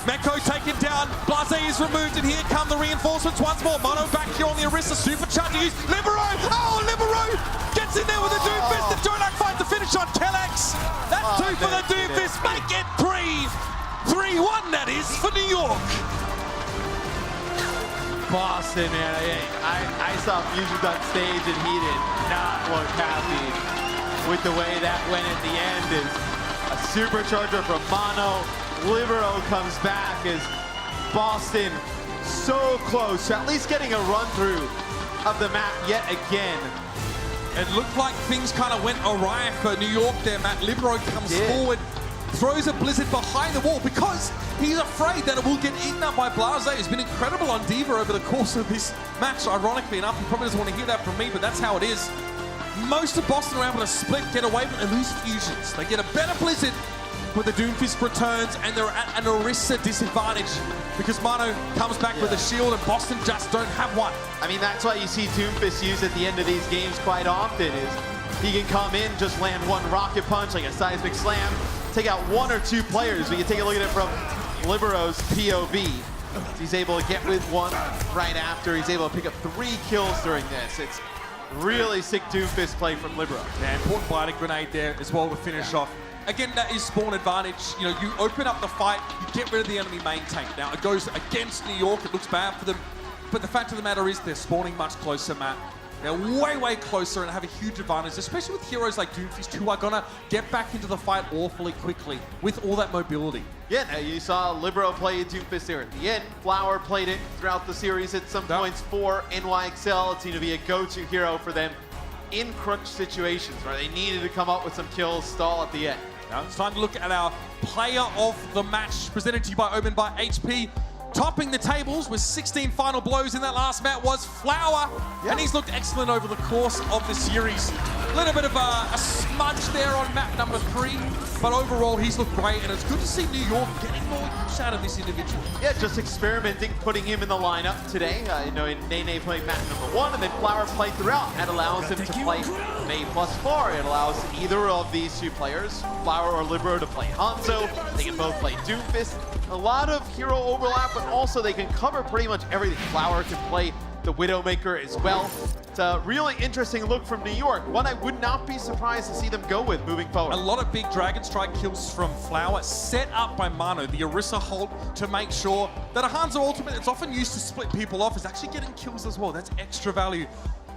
Mecco taken down. Blaze is removed, and here come the reinforcements once more. Mono back here on the Orisa. Supercharge to use. Libero! Oh, Libero! Gets in there with a Doomfist. The Jonak finds the finish on Telex. That's two for the Doomfist. Make it 3-1, that is, for New York. Boston, man, I saw Fusion on stage and he did not look happy with the way that went at the end. Is a supercharger from Mono. Libero comes back as Boston so close to at least getting a run through of the map yet again. It looked like things kind of went awry for New York there, Matt. Libero comes forward, throws a Blizzard behind the wall because he's afraid that it will get eaten up by Blaze. He's been incredible on D.Va over the course of this match, ironically enough. He probably doesn't want to hear that from me, but that's how it is. Most of Boston are able to split, get away, but they lose fusions. They get a better Blizzard, but the Doomfist returns, and they're at an Orisa disadvantage because Mano comes back with a shield, and Boston just don't have one. I mean, that's why you see Doomfist used at the end of these games quite often, is he can come in, just land one rocket punch, like a seismic slam, take out one or two players. We can take a look at it from Libero's POV. He's able to get with one right after. He's able to pick up 3 kills during this. It's really sick Doomfist play from Libero. Yeah, important bite grenade there as well to finish off. Again, that is spawn advantage. You know, you open up the fight, you get rid of the enemy main tank. Now, it goes against New York. It looks bad for them. But the fact of the matter is they're spawning much closer, Matt. They're way, way closer and have a huge advantage, especially with heroes like Doomfist, who are going to get back into the fight awfully quickly with all that mobility. Yeah, now you saw Libero play Doomfist there at the end. Flower played it throughout the series at some points for NYXL. It seemed to be a go-to hero for them in crunch situations where they needed to come up with some kills, stall at the end. Now it's time to look at our player of the match, presented to you by Omen by HP. Topping the tables with 16 final blows in that last match was Flower, and he's looked excellent over the course of the series. A little bit of a smudge there on map number 3, but overall he's looked great, and it's good to see New York getting more use out of this individual. Yeah, just experimenting, putting him in the lineup today. You know, Nene played map number 1, and then Flower played throughout. That allows him to play May +4. It allows either of these two players, Flower or Libero, to play Hanzo. They can both play Doomfist. A lot of hero overlap, but also they can cover pretty much everything. Flower can play the Widowmaker as well. It's a really interesting look from New York. One I would not be surprised to see them go with moving forward. A lot of big Dragon Strike kills from Flower, set up by Mano, the Orisa hold, to make sure that a Hanzo ultimate that's often used to split people off is actually getting kills as well. That's extra value.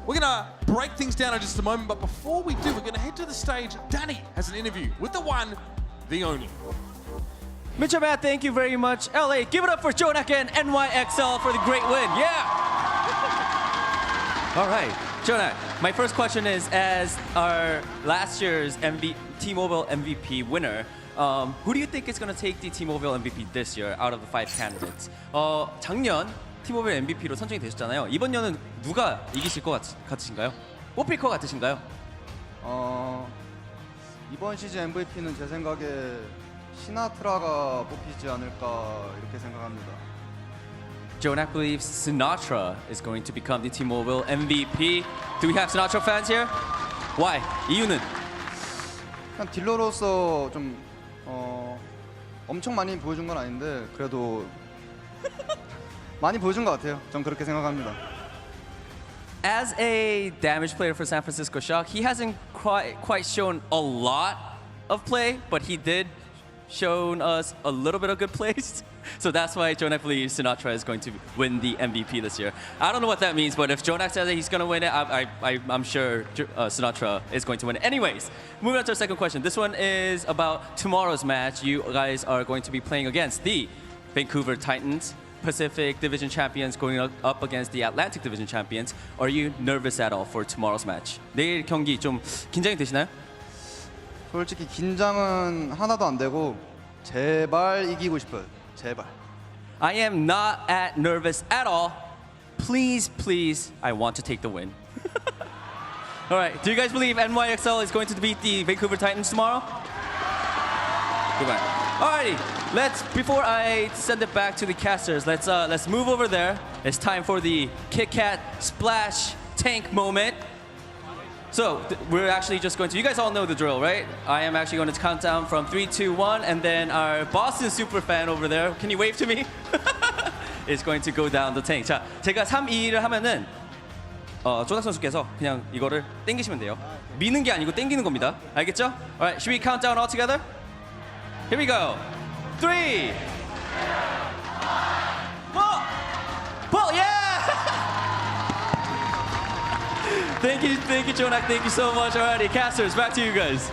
We're going to break things down in just a moment, but before we do, we're going to head to the stage. Danny has an interview with the one, the only. Mr. Matt, thank you very much. LA, give it up for Jonak and NYXL for the great win. Yeah! All right, Jonak, my first question is, as our last year's T-Mobile MVP winner, who do you think is going to take the T-Mobile MVP this year out of the 5 candidates? 작년 T-Mobile MVP로 선정이 되셨잖아요. 이번 년은 누가 이기실 것 같으신가요? 뽑힐 것 같으신가요? 이번 시즌 MVP는 제 생각에 시나트라가 뽑히지 않을까 이렇게 생각합니다. Jonak believes Sinatra is going to become the T-Mobile MVP. Do we have Sinatra fans here? Why? 이유는? 그냥 딜러로서 좀 엄청 많이 보여준 건 아닌데 그래도 많이 보여준 것 같아요. 전 그렇게 생각합니다. As a damage player for San Francisco Shock, he hasn't quite shown a lot of play, but he did shown us a little bit of good plays. So that's why Jonak believes Sinatra is going to win the MVP this year. I don't know what that means, but if Jonak says that he's going to win it, I'm sure Sinatra is going to win it. Anyways, moving on to our second question. This one is about tomorrow's match. You guys are going to be playing against the Vancouver Titans. Pacific Division champions going up against the Atlantic Division champions. Are you nervous at all for tomorrow's match? 내일 경기 좀 긴장이 되시나요? 솔직히 긴장은 하나도 안 되고 제발 이기고 싶어요. 제발. I am not nervous at all. Please, please, I want to take the win. All right, do you guys believe NYXL is going to beat the Vancouver Titans tomorrow? Goodbye. Alrighty, before I send it back to the casters, let's move over there. It's time for the Kit Kat Splash Tank moment. So we're actually just going to, you guys all know the drill, right? I am actually going to count down from 3, 2, 1, and then our Boston super fan over there, can you wave to me? is going to go down the tank. 자, 제가 3, 2를 하면은 조작 선수께서 그냥 이거를 땡기시면 돼요. 미는 게 아니고 땡기는 겁니다. 알겠죠? Alright, should we count down all together? Here we go. 3. Pull, yeah! Thank you, Jonak. Thank you so much. Alrighty, casters, back to you guys.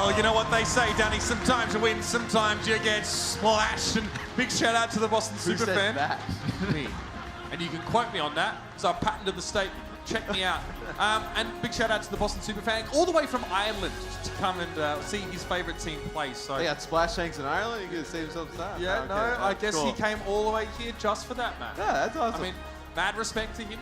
Oh, you know what they say, Danny. Sometimes you win, sometimes you get splashed. And big shout out to the Boston Superfan. Me. And you can quote me on that. So I've patented the statement. Check me out. And big shout out to the Boston Superfan, all the way from Ireland to come and see his favourite team play. So they got splash tanks in Ireland. You could save yourself time. Yeah, okay, no, I guess cool. he came all the way here just for that, man. Yeah, that's awesome. I mean, mad respect to him.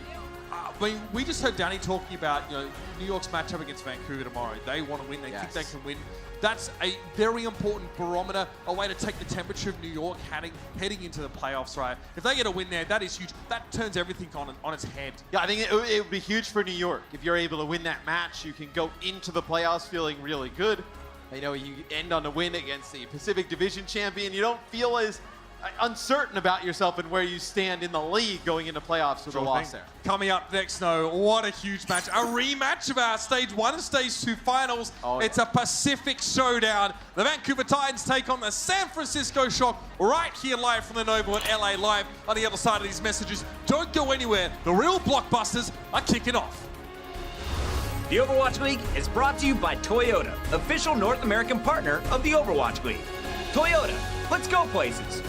I mean, we just heard Danny talking about New York's matchup against Vancouver tomorrow. They want to win. They think they can win. That's a very important barometer, a way to take the temperature of New York heading into the playoffs, right? If they get a win there, that is huge. That turns everything on its head. Yeah, I think it would be huge for New York. If you're able to win that match, you can go into the playoffs feeling really good. You end on a win against the Pacific Division champion. You don't feel as uncertain about yourself and where you stand in the league going into playoffs with a loss there. Coming up next, what a huge match. A rematch of our Stage 1 and Stage 2 finals. Oh, yeah. It's a Pacific showdown. The Vancouver Titans take on the San Francisco Shock right here live from the Noble at LA Live. On the other side of these messages, don't go anywhere. The real blockbusters are kicking off. The Overwatch League is brought to you by Toyota, official North American partner of the Overwatch League. Toyota, let's go places.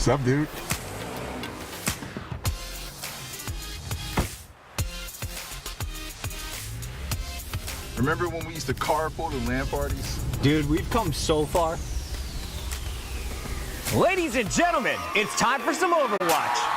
What's up, dude? Remember when we used to carpool to LAN parties? Dude, we've come so far. Ladies and gentlemen, it's time for some Overwatch.